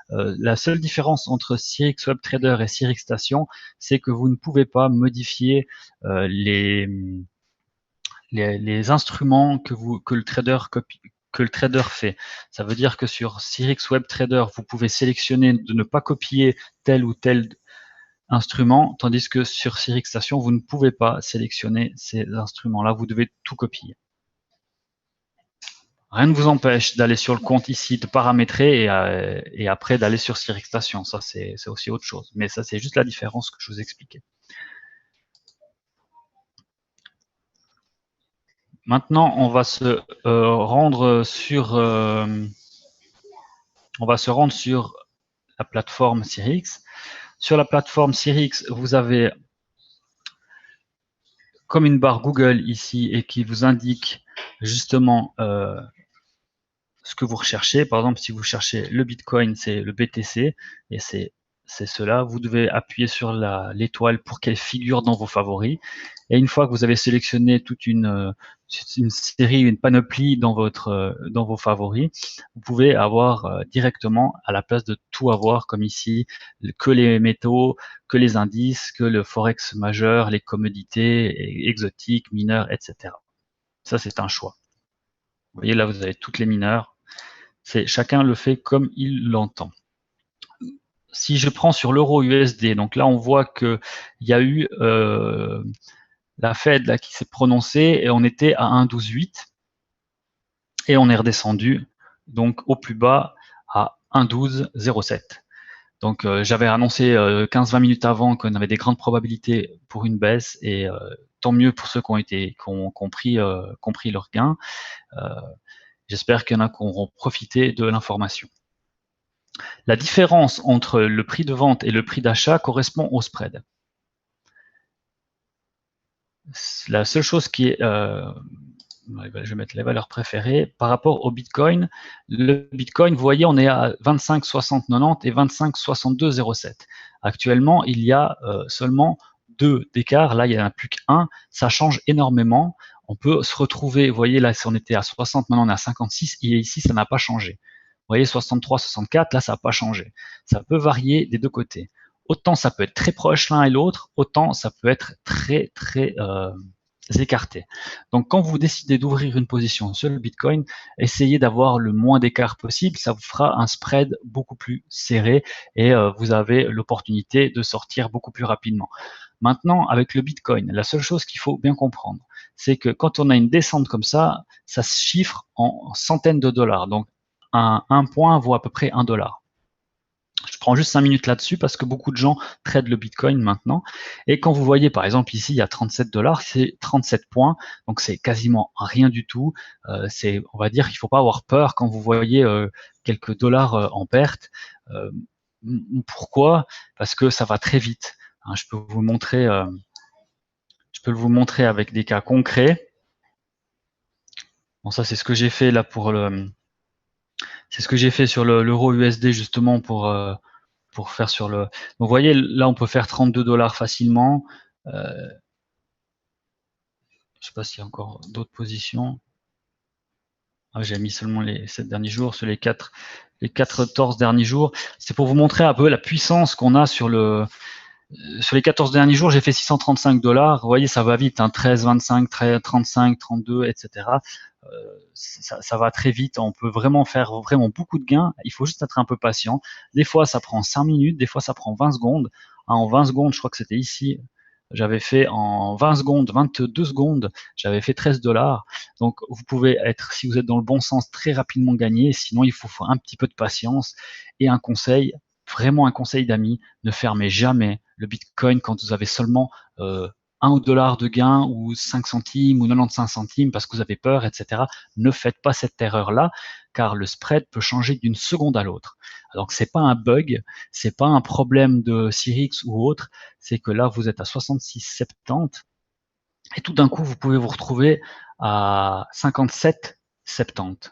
La seule différence entre Cyrix Web Trader et Cyrix Station, c'est que vous ne pouvez pas modifier les instruments que le trader fait. Ça veut dire que sur Cyrix Web Trader, vous pouvez sélectionner de ne pas copier tel ou tel instrument, tandis que sur Cyrix Station, vous ne pouvez pas sélectionner ces instruments-là, vous devez tout copier. Rien ne vous empêche d'aller sur le compte ici, de paramétrer et après d'aller sur Cyrix Station. Ça, c'est aussi autre chose. Mais ça, c'est juste la différence que je vous expliquais. Maintenant, on va se rendre sur la plateforme Cyrix. Sur la plateforme Cyrix, vous avez comme une barre Google ici et qui vous indique justement ce que vous recherchez. Par exemple, si vous cherchez le Bitcoin, c'est le BTC et c'est cela. Vous devez appuyer sur l'étoile pour qu'elle figure dans vos favoris. Et une fois que vous avez sélectionné toute une série, une panoplie dans vos favoris, vous pouvez avoir directement, à la place de tout avoir comme ici, que les métaux, que les indices, que le forex majeur, les commodités exotiques, mineurs, etc. Ça, c'est un choix. Vous voyez, là, vous avez toutes les mineurs. Chacun le fait comme il l'entend. Si je prends sur l'euro USD, donc là, on voit qu'il y a eu la Fed là, qui s'est prononcée et on était à 1,12,8 et on est redescendu donc au plus bas à 1,12,07. Donc j'avais annoncé 15-20 minutes avant qu'on avait des grandes probabilités pour une baisse et tant mieux pour ceux qui ont compris leur gain. J'espère qu'il y en a qui auront profité de l'information. La différence entre le prix de vente et le prix d'achat correspond au spread. La seule chose qui est, je vais mettre les valeurs préférées, par rapport au Bitcoin, le Bitcoin, vous voyez, on est à 25,60,90 et 25,62,07. Actuellement, il y a seulement 2 d'écart, là il n'y en a plus qu'un, ça change énormément. On peut se retrouver, vous voyez là, si on était à 60, maintenant on est à 56, et ici ça n'a pas changé. Vous voyez, 63, 64, là ça n'a pas changé. Ça peut varier des deux côtés. Autant ça peut être très proche l'un et l'autre, autant ça peut être très écarté. Donc quand vous décidez d'ouvrir une position sur le Bitcoin, essayez d'avoir le moins d'écart possible, ça vous fera un spread beaucoup plus serré et vous avez l'opportunité de sortir beaucoup plus rapidement. Maintenant, avec le Bitcoin, la seule chose qu'il faut bien comprendre, c'est que quand on a une descente comme ça se chiffre en centaines de dollars. Donc un point vaut à peu près $1. Je prends juste 5 minutes là-dessus parce que beaucoup de gens tradent le Bitcoin maintenant. Et quand vous voyez, par exemple, ici, il y a 37 $, c'est 37 points. Donc, c'est quasiment rien du tout. On va dire qu'il ne faut pas avoir peur quand vous voyez quelques dollars en perte. Pourquoi? Parce que ça va très vite. Hein, je peux vous montrer avec des cas concrets. Bon, ça, c'est ce que j'ai fait là c'est ce que j'ai fait sur l'euro USD justement pour faire sur le. Donc, vous voyez, là, on peut faire 32 $ facilement. Je ne sais pas s'il y a encore d'autres positions. Ah, j'ai mis seulement les 7 derniers jours, sur les 14 derniers jours. C'est pour vous montrer un peu la puissance qu'on a sur les 14 derniers jours. J'ai fait 635 $. Vous voyez, ça va vite, hein, 13, 25, 13, 35, 32, etc. Ça va très vite, on peut vraiment faire beaucoup de gains, il faut juste être un peu patient. Des fois ça prend 5 minutes, des fois ça prend 20 secondes. En 20 secondes, je crois que c'était ici, j'avais fait en 20 secondes, 22 secondes, j'avais fait 13 $. Donc, vous pouvez être, si vous êtes dans le bon sens, très rapidement gagné. Sinon, il faut un petit peu de patience. Et un conseil, vraiment un conseil d'amis, ne fermez jamais le Bitcoin quand vous avez seulement 1 dollar de gain ou 5 centimes ou 95 centimes parce que vous avez peur, etc. Ne faites pas cette erreur-là, car le spread peut changer d'une seconde à l'autre. Donc, c'est pas un bug, c'est pas un problème de Cyrix ou autre, c'est que là, vous êtes à 66,70 et tout d'un coup, vous pouvez vous retrouver à 57,70.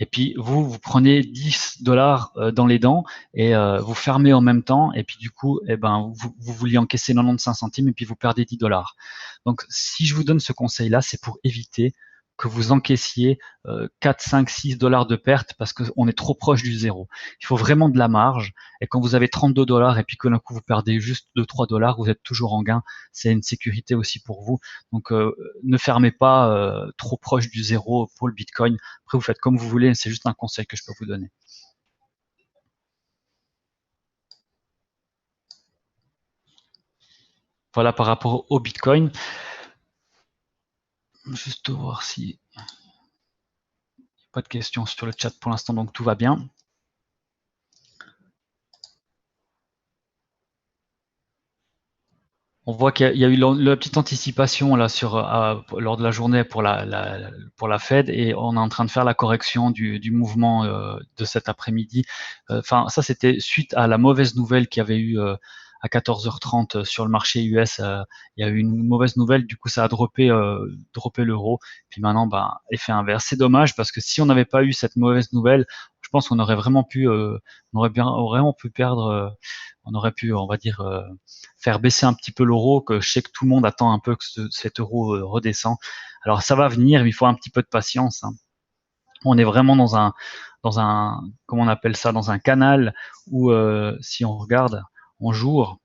Et puis vous prenez 10 dollars dans les dents et vous fermez en même temps. Et puis du coup, eh ben, vous vouliez encaisser 95 centimes et puis vous perdez 10 dollars. Donc si je vous donne ce conseil-là, c'est pour éviter que vous encaissiez 4, 5, 6 dollars de perte parce qu'on est trop proche du zéro. Il faut vraiment de la marge. Et quand vous avez 32 dollars et puis que d'un coup vous perdez juste 2, 3 dollars, vous êtes toujours en gain. C'est une sécurité aussi pour vous. Donc ne fermez pas trop proche du zéro pour le Bitcoin. Après, vous faites comme vous voulez, c'est juste un conseil que je peux vous donner. Voilà par rapport au Bitcoin. Juste voir si pas de questions sur le chat pour l'instant, donc tout va bien. On voit qu'il y a eu la petite anticipation là lors de la journée pour la Fed et on est en train de faire la correction du mouvement de cet après-midi. Enfin, ça c'était suite à la mauvaise nouvelle qu'il y avait eu à 14h30 sur le marché US. Il y a eu une mauvaise nouvelle, du coup ça a droppé l'euro. Puis maintenant, effet inverse. C'est dommage parce que si on n'avait pas eu cette mauvaise nouvelle, je pense qu'on aurait vraiment pu, vraiment pu perdre. On aurait pu, on va dire, faire baisser un petit peu l'euro, que je sais que tout le monde attend un peu que cet euro redescend. Alors ça va venir, mais il faut un petit peu de patience. Hein. On est vraiment dans un, comment on appelle ça, dans un canal où, si on regarde en jour,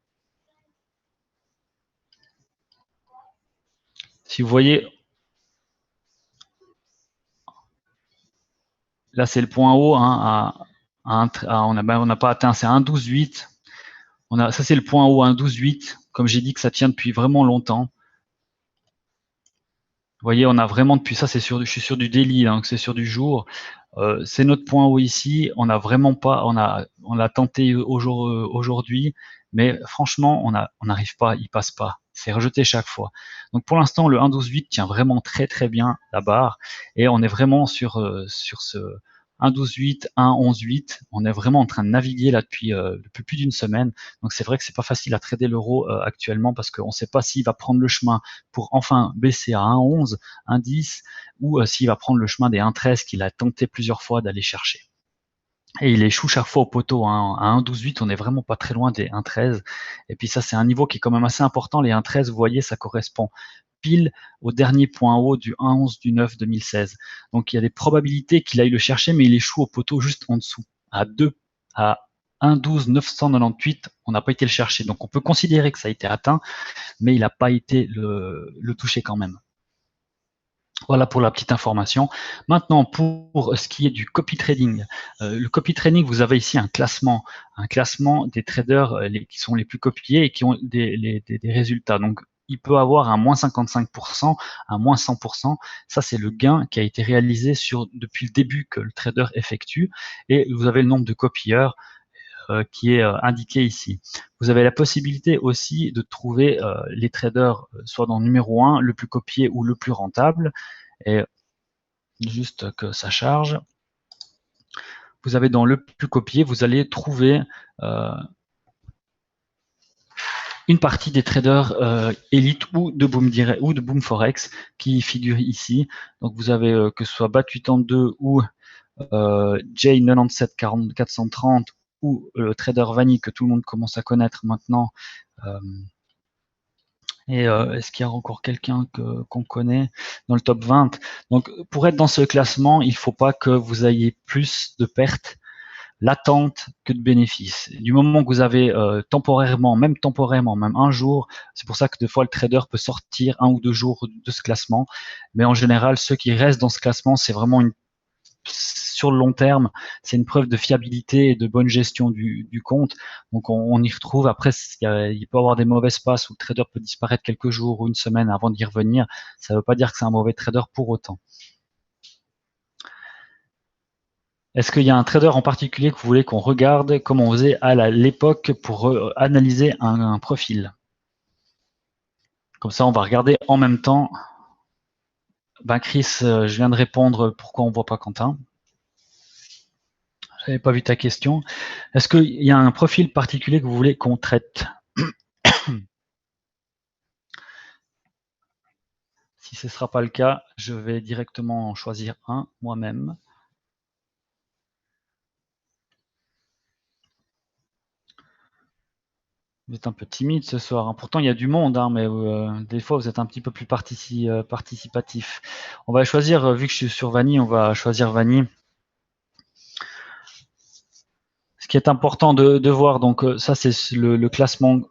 si vous voyez, là c'est le point haut, hein, on n'a pas atteint, c'est 1,12,8. Ça c'est le point haut, 1,12,8. Comme j'ai dit que ça tient depuis vraiment longtemps. Vous voyez, on a vraiment depuis ça, je suis sur du daily, donc c'est sur du jour. C'est notre point haut ici. On a vraiment pas, on a tenté aujourd'hui, mais franchement, on n'arrive pas, il passe pas. C'est rejeté chaque fois. Donc pour l'instant, le 1,12,8 tient vraiment très très bien la barre et on est vraiment sur ce 1,12,8, 1,11,8. On est vraiment en train de naviguer là depuis plus d'une semaine. Donc c'est vrai que c'est pas facile à trader l'euro actuellement parce qu'on ne sait pas s'il va prendre le chemin pour enfin baisser à 1,11, 1,10 ou s'il va prendre le chemin des 1,13 qu'il a tenté plusieurs fois d'aller chercher. Et il échoue chaque fois au poteau. Hein. À 1,12,8, on n'est vraiment pas très loin des 1,13. Et puis ça, c'est un niveau qui est quand même assez important. Les 1,13, vous voyez, ça correspond pile au dernier point haut du 1,11 du 9 2016. Donc il y a des probabilités qu'il aille le chercher, mais il échoue au poteau juste en dessous. À 1,12 998, on n'a pas été le chercher. Donc on peut considérer que ça a été atteint, mais il n'a pas été le toucher quand même. Voilà pour la petite information. Maintenant, pour ce qui est du copy trading. Le copy trading, vous avez ici un classement des traders qui sont les plus copiés et qui ont des résultats. Donc, il peut avoir un moins 55%, un moins 100%. Ça, c'est le gain qui a été réalisé depuis le début que le trader effectue. Et vous avez le nombre de copieurs qui est indiqué ici. Vous avez la possibilité aussi de trouver les traders soit dans le numéro 1, le plus copié ou le plus rentable. Et juste que ça charge. Vous avez dans le plus copié, vous allez trouver une partie des traders Elite ou de Boom Direct ou de Boom Forex qui figurent ici. Donc vous avez que ce soit BAT82 ou J97 430 ou le trader Vanille que tout le monde commence à connaître maintenant. Et est-ce qu'il y a encore quelqu'un qu'on connaît dans le top 20? Donc, pour être dans ce classement, il ne faut pas que vous ayez plus de pertes latentes que de bénéfices. Du moment que vous avez temporairement, même un jour, c'est pour ça que des fois le trader peut sortir 1 ou 2 jours de ce classement. Mais en général, ceux qui restent dans ce classement, c'est vraiment sur le long terme, c'est une preuve de fiabilité et de bonne gestion du compte. Donc on y retrouve. Après, il peut y avoir des mauvaises passes où le trader peut disparaître quelques jours ou une semaine avant d'y revenir. Ça ne veut pas dire que c'est un mauvais trader pour autant. Est-ce qu'il y a un trader en particulier que vous voulez qu'on regarde comme on faisait à l'époque pour analyser un profil? Comme ça, on va regarder en même temps. Ben Chris, je viens de répondre pourquoi on ne voit pas Quentin. Je n'avais pas vu ta question. Est-ce qu'il y a un profil particulier que vous voulez qu'on traite? Si ce ne sera pas le cas, je vais directement en choisir un moi-même. Vous êtes un peu timide ce soir, hein. Pourtant il y a du monde, hein, mais des fois vous êtes un petit peu plus participatif. On va choisir, vu que je suis sur Vanille, on va choisir Vanille. Ce qui est important de voir, donc ça c'est le classement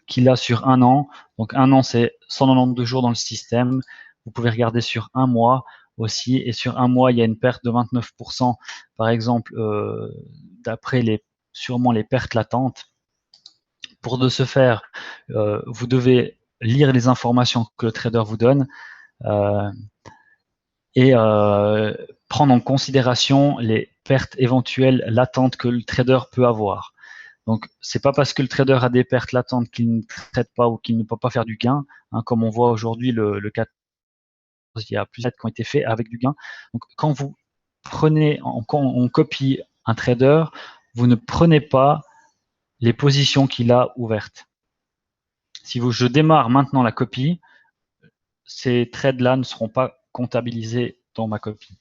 qu'il a sur un an. Donc un an c'est 192 jours dans le système. Vous pouvez regarder sur un mois aussi, et sur un mois il y a une perte de 29%, par exemple, d'après sûrement les pertes latentes. Pour de ce faire, vous devez lire les informations que le trader vous donne et prendre en considération les pertes éventuelles latentes que le trader peut avoir. Donc, c'est pas parce que le trader a des pertes latentes qu'il ne traite pas ou qu'il ne peut pas faire du gain, hein, comme on voit aujourd'hui le 14, il y a plusieurs qui ont été faits avec du gain. Donc, quand vous prenez, on copie un trader, vous ne prenez pas les positions qu'il a ouvertes. Si je démarre maintenant la copie, ces trades-là ne seront pas comptabilisés dans ma copie.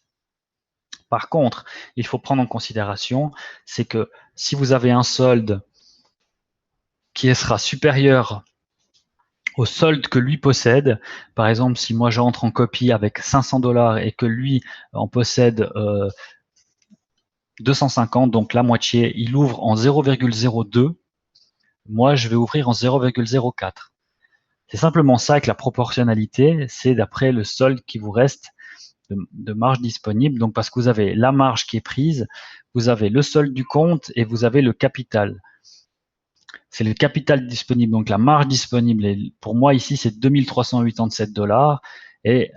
Par contre, il faut prendre en considération, c'est que si vous avez un solde qui sera supérieur au solde que lui possède, par exemple, si moi j'entre en copie avec 500 $ et que lui en possède 250, donc la moitié, il ouvre en 0,02, moi je vais ouvrir en 0,04. C'est simplement ça avec la proportionnalité, c'est d'après le solde qui vous reste de marge disponible. Donc parce que vous avez la marge qui est prise, vous avez le solde du compte et vous avez le capital. C'est le capital disponible, donc la marge disponible. Et pour moi ici c'est 2387 $ et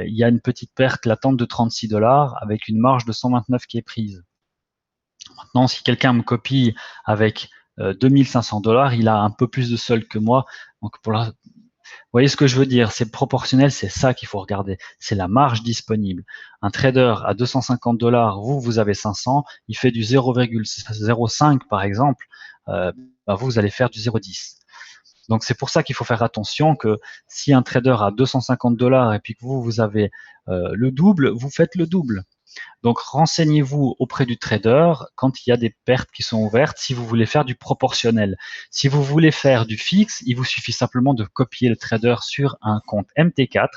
il y a une petite perte latente de 36 $ avec une marge de 129 qui est prise. Maintenant, si quelqu'un me copie avec 2500 $, il a un peu plus de solde que moi. Donc vous voyez ce que je veux dire? C'est proportionnel, c'est ça qu'il faut regarder. C'est la marge disponible. Un trader à 250 $, vous avez 500, il fait du 0,05 par exemple, vous allez faire du 0,10. Donc c'est pour ça qu'il faut faire attention que si un trader a 250 $ et puis que vous avez le double, vous faites le double. Donc renseignez-vous auprès du trader quand il y a des pertes qui sont ouvertes, si vous voulez faire du proportionnel. Si vous voulez faire du fixe, il vous suffit simplement de copier le trader sur un compte MT4,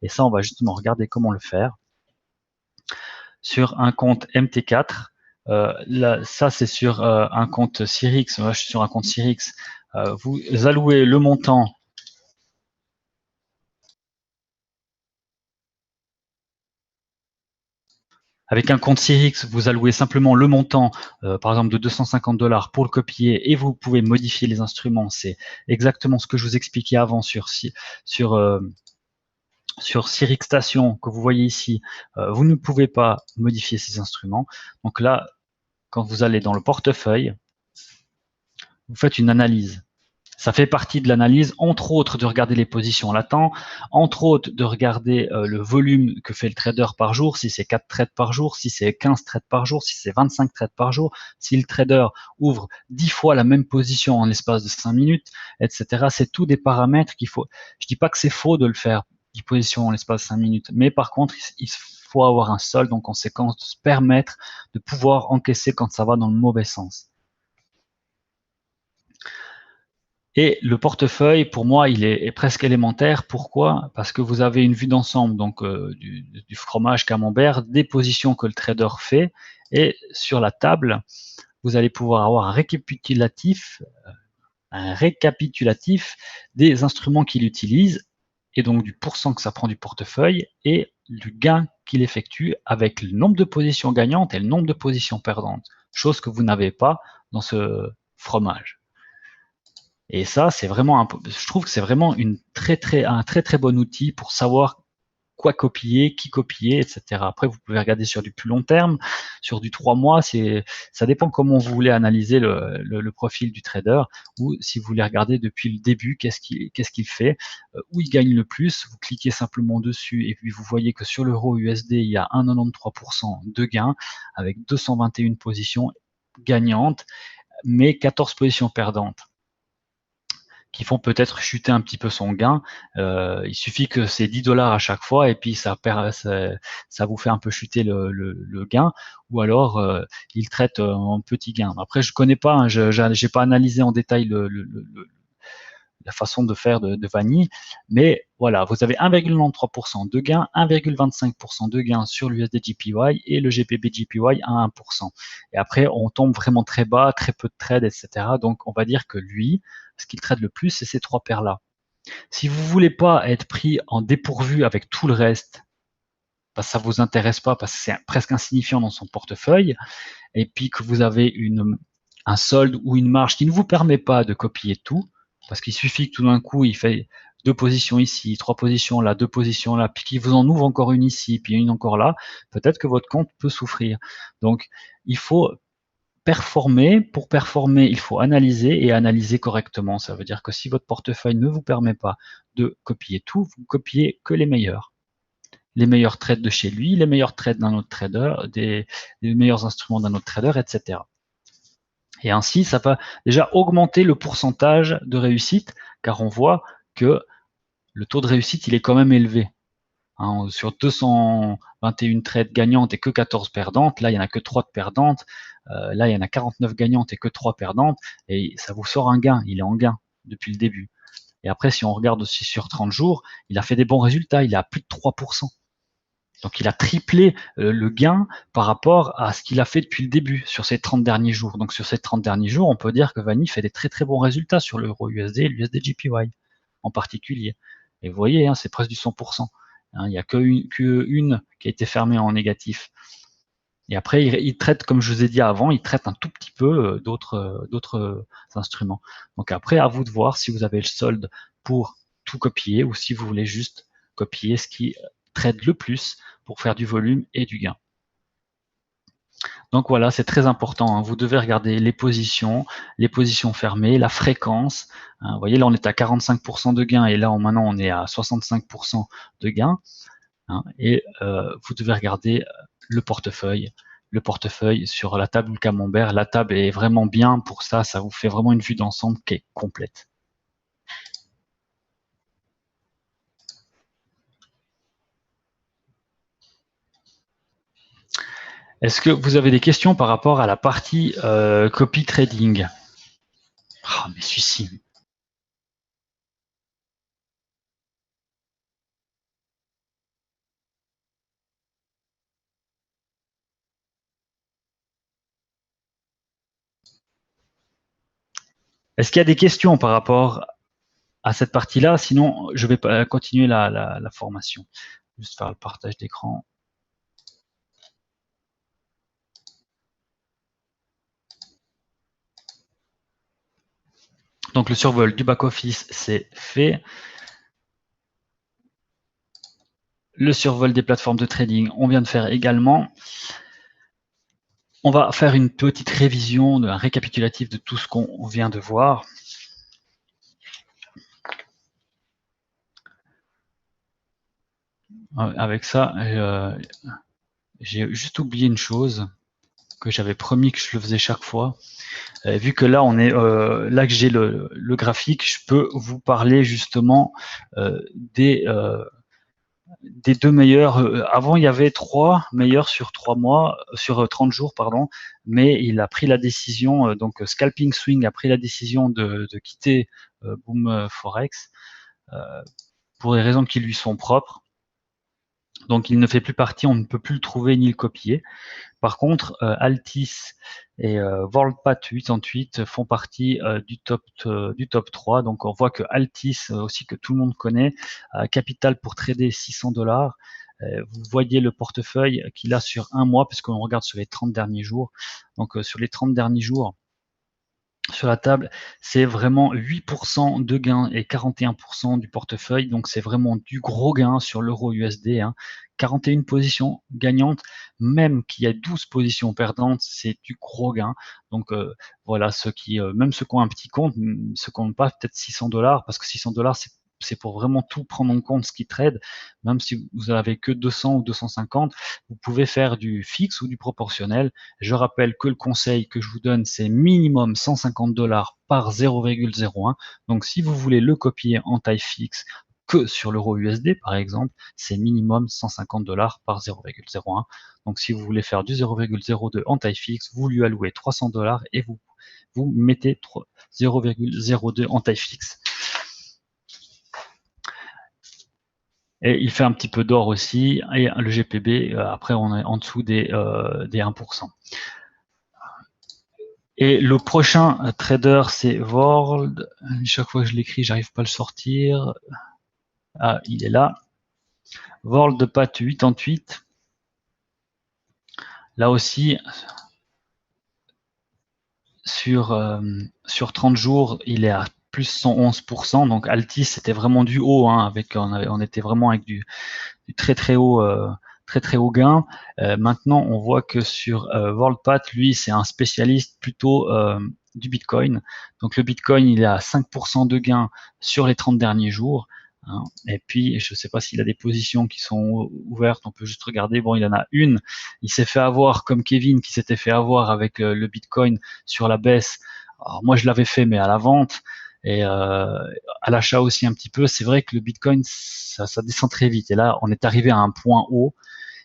et ça on va justement regarder comment le faire. Sur un compte MT4, là, ça c'est sur un compte Cyrix, moi je suis sur un compte Cyrix, vous allouez le montant avec un compte Cyrix, vous allouez simplement le montant, par exemple de 250 $ pour le copier et vous pouvez modifier les instruments. C'est exactement ce que je vous expliquais avant sur Cyrix Station que vous voyez ici. Vous ne pouvez pas modifier ces instruments. Donc là, quand vous allez dans le portefeuille, vous faites une analyse. Ça fait partie de l'analyse, entre autres, de regarder les positions latentes, entre autres, de regarder le volume que fait le trader par jour, si c'est 4 trades par jour, si c'est 15 trades par jour, si c'est 25 trades par jour, si le trader ouvre 10 fois la même position en l'espace de 5 minutes, etc. C'est tout des paramètres qu'il faut. Je dis pas que c'est faux de le faire, 10 positions en l'espace de 5 minutes, mais par contre, il faut avoir un solde en conséquence, de se permettre de pouvoir encaisser quand ça va dans le mauvais sens. Et le portefeuille, pour moi, il est presque élémentaire. Pourquoi? Parce que vous avez une vue d'ensemble, donc du fromage camembert, des positions que le trader fait, et sur la table, vous allez pouvoir avoir un récapitulatif des instruments qu'il utilise, et donc du pourcent que ça prend du portefeuille, et du gain qu'il effectue avec le nombre de positions gagnantes et le nombre de positions perdantes, chose que vous n'avez pas dans ce fromage. Et ça, c'est vraiment, je trouve que c'est vraiment un très très bon outil pour savoir quoi copier, qui copier, etc. Après, vous pouvez regarder sur du plus long terme, sur du 3 mois, ça dépend comment vous voulez analyser le profil du trader, ou si vous voulez regarder depuis le début, qu'est-ce qu'il fait, où il gagne le plus, vous cliquez simplement dessus, et puis vous voyez que sur l'euro USD, il y a 1,93% de gain, avec 221 positions gagnantes, mais 14 positions perdantes, qui font peut-être chuter un petit peu son gain. Il suffit que c'est 10 $ à chaque fois et puis ça vous fait un peu chuter le gain, ou alors il traite en petit gain. Après, je connais pas, hein, j'ai pas analysé en détail la façon de faire de Vanille, mais voilà, vous avez 1,93% de gain, 1,25% de gain sur l'USD JPY et le GBP JPY à 1%. Et après, on tombe vraiment très bas, très peu de trades, etc. Donc, on va dire que lui, ce qu'il trade le plus, c'est ces trois paires-là. Si vous voulez pas être pris en dépourvu avec tout le reste, parce que ça vous intéresse pas, parce que c'est presque insignifiant dans son portefeuille, et puis que vous avez un solde ou une marge qui ne vous permet pas de copier tout, parce qu'il suffit que tout d'un coup, il fait 2 positions ici, 3 positions là, 2 positions là, puis qu'il vous en ouvre encore une ici, puis une encore là, peut-être que votre compte peut souffrir. Donc, il faut performer. Pour performer, il faut analyser et analyser correctement. Ça veut dire que si votre portefeuille ne vous permet pas de copier tout, vous copiez que les meilleurs. Les meilleurs trades de chez lui, les meilleurs trades d'un autre trader, les meilleurs instruments d'un autre trader, etc. Et ainsi, ça va déjà augmenter le pourcentage de réussite, car on voit que le taux de réussite, il est quand même élevé. Hein, sur 221 trades gagnantes et que 14 perdantes, là, il n'y en a que 3 de perdantes. Là, il y en a 49 gagnantes et que 3 perdantes. Et ça vous sort un gain. Il est en gain depuis le début. Et après, si on regarde aussi sur 30 jours, il a fait des bons résultats. Il est à plus de 3%. Donc, il a triplé le gain par rapport à ce qu'il a fait depuis le début sur ces 30 derniers jours. Donc, sur ces 30 derniers jours, on peut dire que Vanille fait des très très bons résultats sur l'euro USD et l'USD JPY en particulier. Et vous voyez, hein, c'est presque du 100%. Hein, il n'y a qu'une qui a été fermée en négatif. Et après, il traite, comme je vous ai dit avant, il traite un tout petit peu d'autres instruments. Donc après, à vous de voir si vous avez le solde pour tout copier ou si vous voulez juste copier ce qui traite le plus pour faire du volume et du gain. Donc voilà, c'est très important. Hein. Vous devez regarder les positions fermées, la fréquence. Hein. Vous voyez, là, on est à 45% de gain et là, maintenant, on est à 65% de gain. Hein. Et vous devez regarder le portefeuille sur la table ou le camembert. La table est vraiment bien pour ça. Ça vous fait vraiment une vue d'ensemble qui est complète. Est-ce que vous avez des questions par rapport à la partie copy trading? Ah, mais celui-ci. Est-ce qu'il y a des questions par rapport à cette partie-là? Sinon, je vais continuer la formation. Juste faire le partage d'écran. Donc le survol du back-office, c'est fait. Le survol des plateformes de trading, on vient de faire également. On va faire une petite révision, un récapitulatif de tout ce qu'on vient de voir. Avec ça, j'ai juste oublié une chose que j'avais promis que je le faisais chaque fois. Vu que là, là que j'ai le graphique, je peux vous parler justement des 2 meilleurs. Avant, il y avait 3 meilleurs sur 3 mois, sur 30 jours, pardon, mais il a pris la décision, donc Scalping Swing a pris la décision de quitter Boom Forex pour des raisons qui lui sont propres. Donc, il ne fait plus partie, on ne peut plus le trouver ni le copier. Par contre, Altis et WorldPath 88 font partie du top 3. Donc, on voit que Altis, aussi que tout le monde connaît, a capital pour trader 600 $. Vous voyez le portefeuille qu'il a sur un mois, puisqu'on regarde sur les 30 derniers jours. Donc sur les 30 derniers jours, sur la table, c'est vraiment 8% de gain et 41% du portefeuille. Donc, c'est vraiment du gros gain sur l'euro USD. 41 positions gagnantes, même qu'il y ait 12 positions perdantes, c'est du gros gain. Donc, voilà, même ceux qui ont un petit compte, ceux qui n'ont pas peut-être 600 $, parce que 600 $, c'est pour vraiment tout prendre en compte ce qui trade. Même si vous n'avez que 200 ou 250, vous pouvez faire du fixe ou du proportionnel. Je rappelle que le conseil que je vous donne, c'est minimum 150 $ par 0,01. Donc, si vous voulez le copier en taille fixe que sur l'euro USD, par exemple, c'est minimum 150 $ par 0,01. Donc, si vous voulez faire du 0,02 en taille fixe, vous lui allouez 300 $ et vous mettez 0,02 en taille fixe. Et il fait un petit peu d'or aussi, et le GPB, après on est en dessous des 1%. Et le prochain trader, c'est World. Chaque fois que je l'écris, j'arrive pas à le sortir. Ah, il est là. World de Pat 88. Là aussi, sur 30 jours, il est à plus 111%. Donc Altis, c'était vraiment du haut, on était vraiment avec du très très haut gain. Maintenant, on voit que sur WorldPath, lui, c'est un spécialiste plutôt du Bitcoin. Donc le Bitcoin, il est à 5% de gain sur les 30 derniers jours. Et puis, je ne sais pas s'il a des positions qui sont ouvertes, on peut juste regarder. Bon, il en a une. Il s'est fait avoir comme Kevin qui s'était fait avoir avec le Bitcoin sur la baisse. Alors moi, je l'avais fait, mais à la vente. Et à l'achat aussi un petit peu. C'est vrai que le Bitcoin, ça descend très vite. Et là, on est arrivé à un point haut.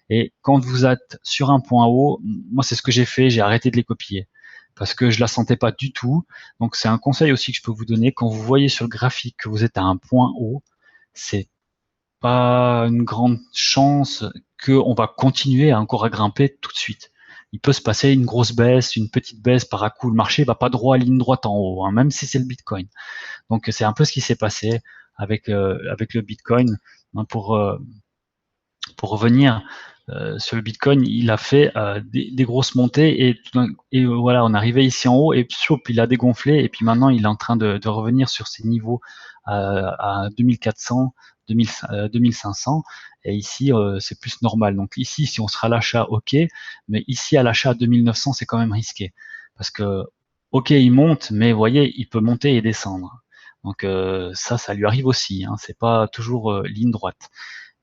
Et quand vous êtes sur un point haut, moi, c'est ce que j'ai fait. J'ai arrêté de les copier parce que je la sentais pas du tout. Donc, c'est un conseil aussi que je peux vous donner. Quand vous voyez sur le graphique que vous êtes à un point haut, c'est pas une grande chance qu'on va continuer encore à grimper tout de suite. Il peut se passer une grosse baisse, une petite baisse par à coup. Le marché va pas droit, ligne droite en haut, même si c'est le Bitcoin. Donc c'est un peu ce qui s'est passé avec le Bitcoin. Pour revenir sur le Bitcoin, il a fait des grosses montées et voilà, on arrivait ici en haut et il a dégonflé et puis maintenant il est en train de revenir sur ses niveaux à 2400, 2500 et ici c'est plus normal. Donc ici, si on sera à l'achat, ok, mais ici à l'achat à 2900, c'est quand même risqué parce que ok, il monte, mais vous voyez, il peut monter et descendre. Donc ça lui arrive aussi. C'est pas toujours ligne droite.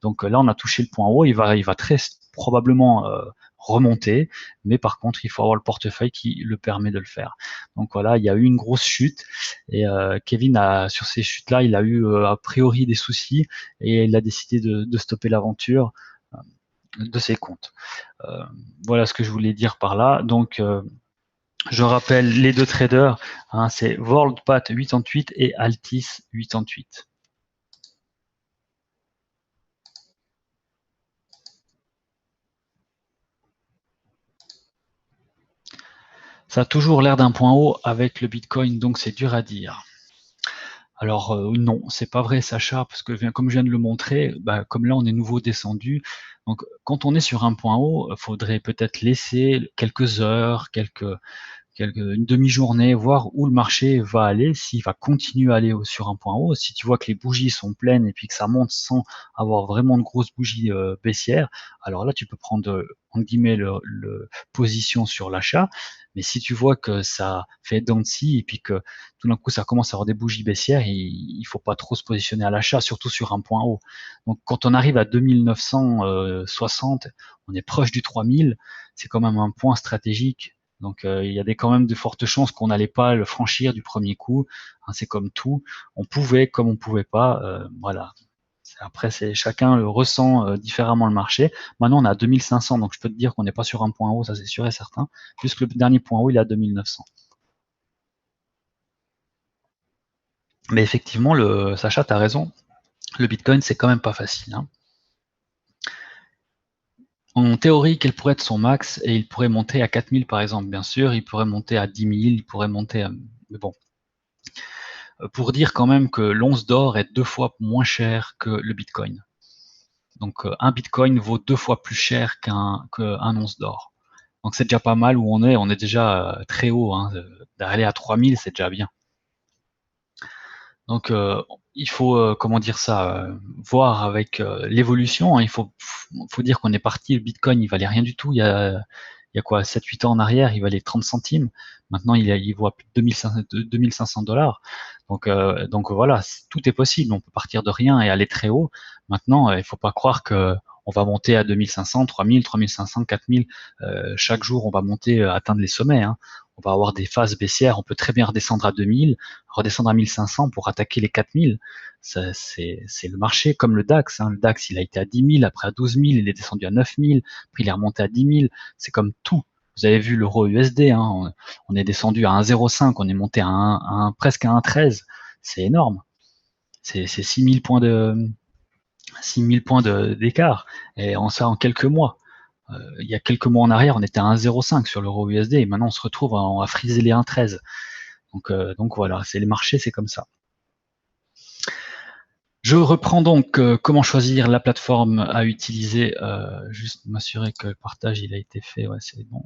Donc là, on a touché le point haut. Il va très probablement remonter, mais par contre, il faut avoir le portefeuille qui le permet de le faire. Donc voilà, il y a eu une grosse chute et Kevin sur ces chutes-là, il a eu a priori des soucis et il a décidé de stopper l'aventure de ses comptes. Voilà ce que je voulais dire par là. Donc je rappelle les deux traders, c'est WorldPath 88 et Altis 88. Ça a toujours l'air d'un point haut avec le Bitcoin, donc c'est dur à dire. Alors non, c'est pas vrai Sacha, parce que comme je viens de le montrer, comme là on est nouveau descendu, donc quand on est sur un point haut, il faudrait peut-être laisser quelques heures, une demi-journée, voir où le marché va aller, s'il va continuer à aller sur un point haut. Si tu vois que les bougies sont pleines et puis que ça monte sans avoir vraiment de grosses bougies baissières, alors là tu peux prendre en guillemets le position sur l'achat. Mais si tu vois que ça fait dents de scie et puis que tout d'un coup ça commence à avoir des bougies baissières, il faut pas trop se positionner à l'achat, surtout sur un point haut. Donc quand on arrive à 2960, on est proche du 3000, c'est quand même un point stratégique. Donc il y a quand même de fortes chances qu'on n'allait pas le franchir du premier coup. C'est comme tout, on pouvait comme on pouvait pas. Voilà. Après, chacun le ressent différemment le marché. Maintenant, on est à 2500, donc je peux te dire qu'on n'est pas sur un point haut, ça c'est sûr et certain, puisque le dernier point haut, il est à 2900. Mais effectivement, Sacha, tu as raison, le Bitcoin, c'est quand même pas facile. En théorie, quel pourrait être son max? Et il pourrait monter à 4000 par exemple, bien sûr, il pourrait monter à 10 000, il pourrait monter à... Mais bon, pour dire quand même que l'once d'or est 2 fois moins cher que le Bitcoin. Donc un Bitcoin vaut 2 fois plus cher qu'un once d'or. Donc c'est déjà pas mal où on est déjà très haut. Hein. D'aller à 3000, c'est déjà bien. Donc il faut, comment dire ça, voir avec l'évolution. Hein. Faut dire qu'on est parti, le Bitcoin, il valait rien du tout. Il y a quoi, 7-8 ans en arrière, il valait 30 centimes. Maintenant, il vaut plus de 2500 dollars. Donc voilà, tout est possible. On peut partir de rien et aller très haut. Maintenant, il faut pas croire que on va monter à 2500, 3000, 3500, 4000. Chaque jour, on va monter, atteindre les sommets. Hein. On va avoir des phases baissières. On peut très bien redescendre à 2000, redescendre à 1500 pour attaquer les 4000. C'est le marché comme le DAX. Hein. Le DAX, il a été à 10 000, après à 12 000, il est descendu à 9 000, puis il est remonté à 10 000. C'est comme tout. Vous avez vu l'euro USD, hein, on est descendu à 1,05, on est monté à presque à 1,13. C'est énorme. C'est 6 000 points d'écart. Et en quelques mois. Il y a quelques mois en arrière, on était à 1,05 sur l'euro USD et maintenant on se retrouve à friser les 1,13. Donc voilà, c'est les marchés, c'est comme ça. Je reprends donc comment choisir la plateforme à utiliser. Juste m'assurer que le partage il a été fait. Ouais, c'est bon.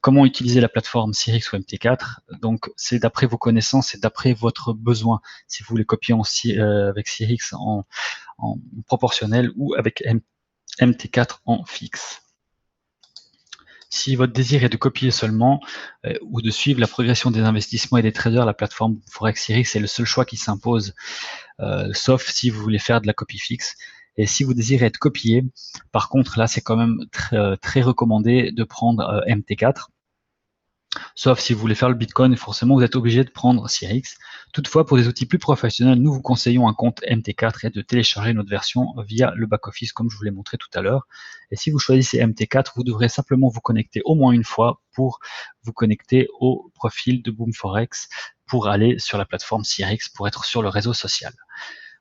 Comment utiliser la plateforme Cyrix ou MT4. Donc c'est d'après vos connaissances et d'après votre besoin. Si vous voulez copier avec Cyrix en proportionnel ou avec MT4 en fixe. Si votre désir est de copier seulement ou de suivre la progression des investissements et des traders, la plateforme Forex Cyrix est le seul choix qui s'impose, sauf si vous voulez faire de la copie fixe. Et si vous désirez être copié, par contre, là, c'est quand même très recommandé de prendre MT4. Sauf si vous voulez faire le Bitcoin, forcément, vous êtes obligé de prendre Cyrix. Toutefois, pour des outils plus professionnels, nous vous conseillons un compte MT4 et de télécharger notre version via le back-office, comme je vous l'ai montré tout à l'heure. Et si vous choisissez MT4, vous devrez simplement vous connecter au moins une fois pour vous connecter au profil de Boom Forex pour aller sur la plateforme Cyrix, pour être sur le réseau social.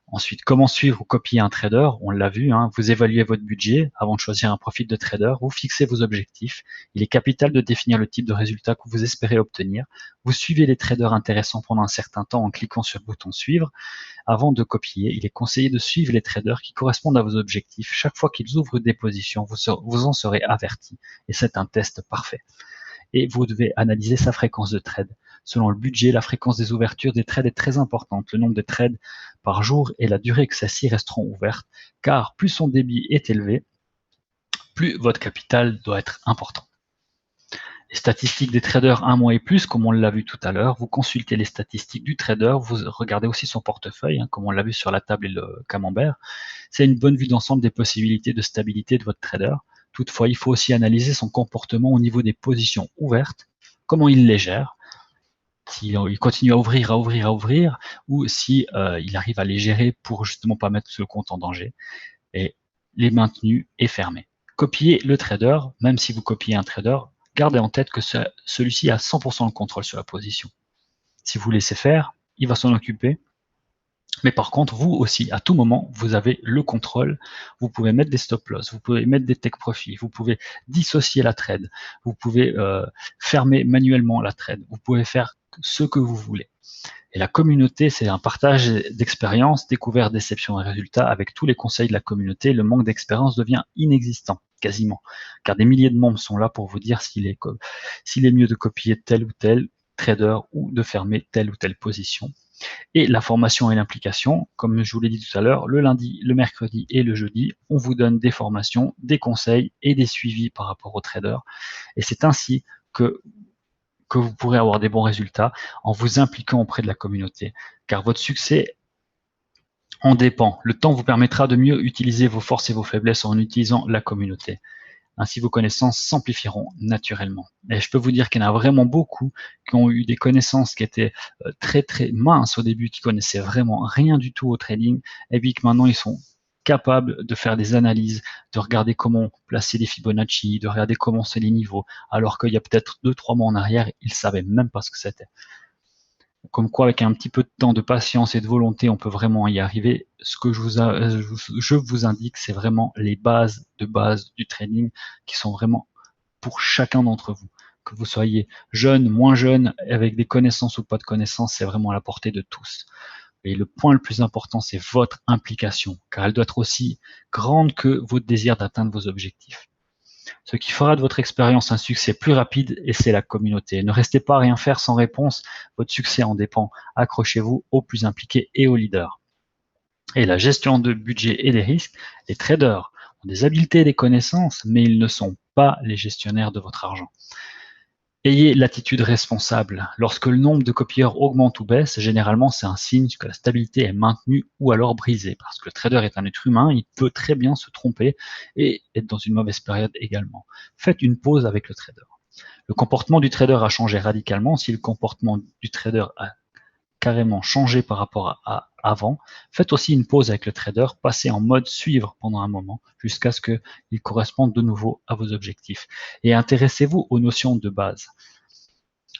Ensuite, comment suivre ou copier un trader? On l'a vu, hein, vous évaluez votre budget avant de choisir un profil de trader, vous fixez vos objectifs. Il est capital de définir le type de résultat que vous espérez obtenir. Vous suivez les traders intéressants pendant un certain temps en cliquant sur le bouton suivre. Avant de copier, il est conseillé de suivre les traders qui correspondent à vos objectifs. Chaque fois qu'ils ouvrent des positions, vous en serez averti. Et c'est un test parfait. Et vous devez analyser sa fréquence de trade. Selon le budget, la fréquence des ouvertures des trades est très importante. Le nombre de trades par jour et la durée que celles-ci resteront ouvertes, car plus son débit est élevé, plus votre capital doit être important. Les statistiques des traders un mois et plus, comme on l'a vu tout à l'heure, vous consultez les statistiques du trader, vous regardez aussi son portefeuille, hein, comme on l'a vu sur la table et le camembert. C'est une bonne vue d'ensemble des possibilités de stabilité de votre trader. Toutefois, il faut aussi analyser son comportement au niveau des positions ouvertes, comment il les gère, s'il continue à ouvrir, ou si il arrive à les gérer pour justement pas mettre ce compte en danger, et les maintenus et fermés. Copier le trader, même si vous copiez un trader, gardez en tête que celui-ci a 100% le contrôle sur la position. Si vous laissez faire, il va s'en occuper. Mais par contre, vous aussi, à tout moment, vous avez le contrôle. Vous pouvez mettre des stop-loss, vous pouvez mettre des take profit, vous pouvez dissocier la trade, vous pouvez fermer manuellement la trade, vous pouvez faire ce que vous voulez. Et la communauté, c'est un partage d'expériences, découvertes, déceptions et résultats. Avec tous les conseils de la communauté, le manque d'expérience devient inexistant, quasiment. Car des milliers de membres sont là pour vous dire s'il est mieux de copier tel ou tel trader ou de fermer telle ou telle position. Et la formation et l'implication, comme je vous l'ai dit tout à l'heure, le lundi, le mercredi et le jeudi, on vous donne des formations, des conseils et des suivis par rapport aux traders. Et c'est ainsi que vous pourrez avoir des bons résultats en vous impliquant auprès de la communauté. Car votre succès en dépend. Le temps vous permettra de mieux utiliser vos forces et vos faiblesses en utilisant la communauté. Ainsi, vos connaissances s'amplifieront naturellement. Et je peux vous dire qu'il y en a vraiment beaucoup qui ont eu des connaissances qui étaient très très minces au début, qui connaissaient vraiment rien du tout au trading, et puis que maintenant ils sont capables de faire des analyses, de regarder comment placer les Fibonacci, de regarder comment c'est les niveaux, alors qu'il y a peut-être 2-3 mois en arrière, ils ne savaient même pas ce que c'était. Comme quoi, avec un petit peu de temps, de patience et de volonté, on peut vraiment y arriver. Ce que je vous indique, c'est vraiment les bases de base du trading qui sont vraiment pour chacun d'entre vous. Que vous soyez jeune, moins jeune, avec des connaissances ou pas de connaissances, c'est vraiment à la portée de tous. Et le point le plus important, c'est votre implication, car elle doit être aussi grande que votre désir d'atteindre vos objectifs. Ce qui fera de votre expérience un succès plus rapide, et c'est la communauté. Ne restez pas à rien faire sans réponse, votre succès en dépend. Accrochez-vous aux plus impliqués et aux leaders. Et la gestion de budget et des risques, les traders ont des habiletés et des connaissances, mais ils ne sont pas les gestionnaires de votre argent. Ayez l'attitude responsable. Lorsque le nombre de copieurs augmente ou baisse, généralement c'est un signe que la stabilité est maintenue ou alors brisée. Parce que le trader est un être humain, il peut très bien se tromper et être dans une mauvaise période également. Faites une pause avec le trader. Le comportement du trader a changé radicalement. Si le comportement du trader a carrément changé par rapport à avant, faites aussi une pause avec le trader, passez en mode suivre pendant un moment jusqu'à ce qu'il corresponde de nouveau à vos objectifs. Et intéressez-vous aux notions de base.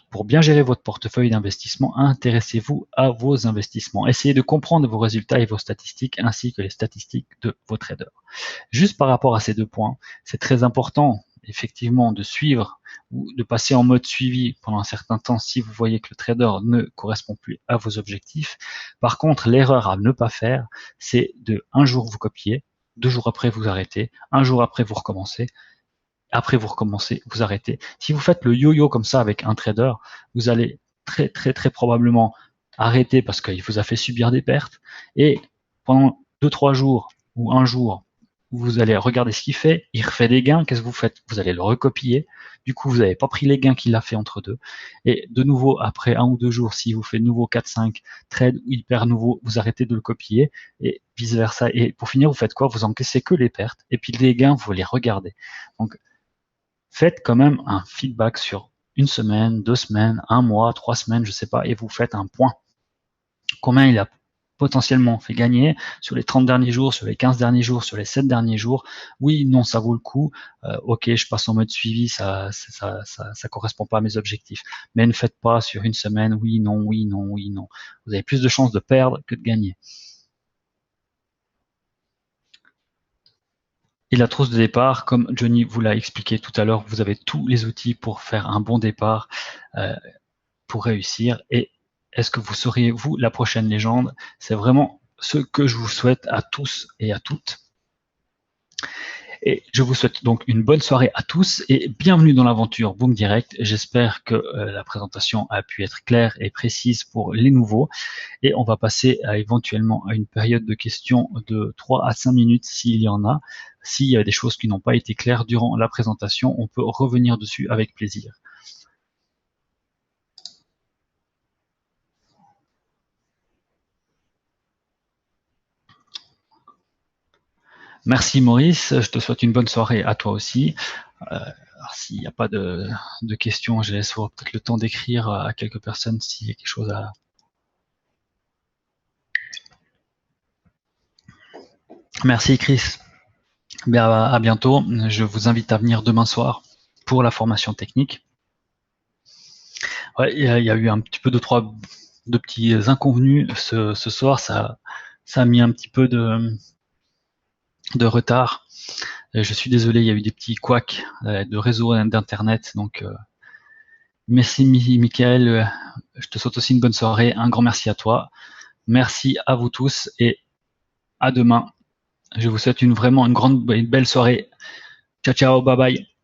Pour bien gérer votre portefeuille d'investissement, intéressez-vous à vos investissements. Essayez de comprendre vos résultats et vos statistiques ainsi que les statistiques de vos traders. Juste par rapport à ces 2 points, c'est très important effectivement de suivre ou de passer en mode suivi pendant un certain temps si vous voyez que le trader ne correspond plus à vos objectifs. Par contre, l'erreur à ne pas faire, c'est de un jour vous copier, 2 jours après vous arrêtez, un jour après vous recommencez, après vous recommencez, vous arrêtez. Si vous faites le yo-yo comme ça avec un trader, vous allez très probablement arrêter parce qu'il vous a fait subir des pertes et pendant 2-3 jours ou un jour, vous allez regarder ce qu'il fait, il refait des gains, qu'est-ce que vous faites? Vous allez le recopier, du coup vous n'avez pas pris les gains qu'il a fait entre deux, et de nouveau après 1 ou 2 jours, si vous faites de nouveau 4-5 trades où il perd nouveau, vous arrêtez de le copier, et vice versa, et pour finir vous faites quoi? Vous encaissez que les pertes, et puis les gains vous les regardez. Donc faites quand même un feedback sur 1 semaine, 2 semaines, 1 mois, 3 semaines, je sais pas, et vous faites un point. Combien il a potentiellement fait gagner sur les 30 derniers jours, sur les 15 derniers jours, sur les 7 derniers jours. Oui, non, ça vaut le coup. Ok, je passe en mode suivi, ça correspond pas à mes objectifs. Mais ne faites pas sur 1 semaine, oui, non, oui, non, oui, non. Vous avez plus de chances de perdre que de gagner. Et la trousse de départ, comme Johnny vous l'a expliqué tout à l'heure, vous avez tous les outils pour faire un bon départ, pour réussir. Et est-ce que vous seriez, vous, la prochaine légende? C'est vraiment ce que je vous souhaite à tous et à toutes. Et je vous souhaite donc une bonne soirée à tous et bienvenue dans l'aventure Boom Direct. J'espère que la présentation a pu être claire et précise pour les nouveaux. Et on va passer éventuellement à une période de questions de 3 à 5 minutes s'il y en a. S'il y a des choses qui n'ont pas été claires durant la présentation, on peut revenir dessus avec plaisir. Merci Maurice, je te souhaite une bonne soirée à toi aussi. Alors s'il n'y a pas de questions, je laisse peut-être le temps d'écrire à quelques personnes s'il y a quelque chose à... Merci Chris. Bien, à bientôt. Je vous invite à venir demain soir pour la formation technique. Ouais, il y a eu un petit peu de petits inconvenus ce soir. Ça a mis un petit peu de retard. Je suis désolé, il y a eu des petits couacs de réseau d'internet. Donc, merci Michael. Je te souhaite aussi une bonne soirée. Un grand merci à toi. Merci à vous tous et à demain. Je vous souhaite une belle soirée. Ciao, ciao, bye bye.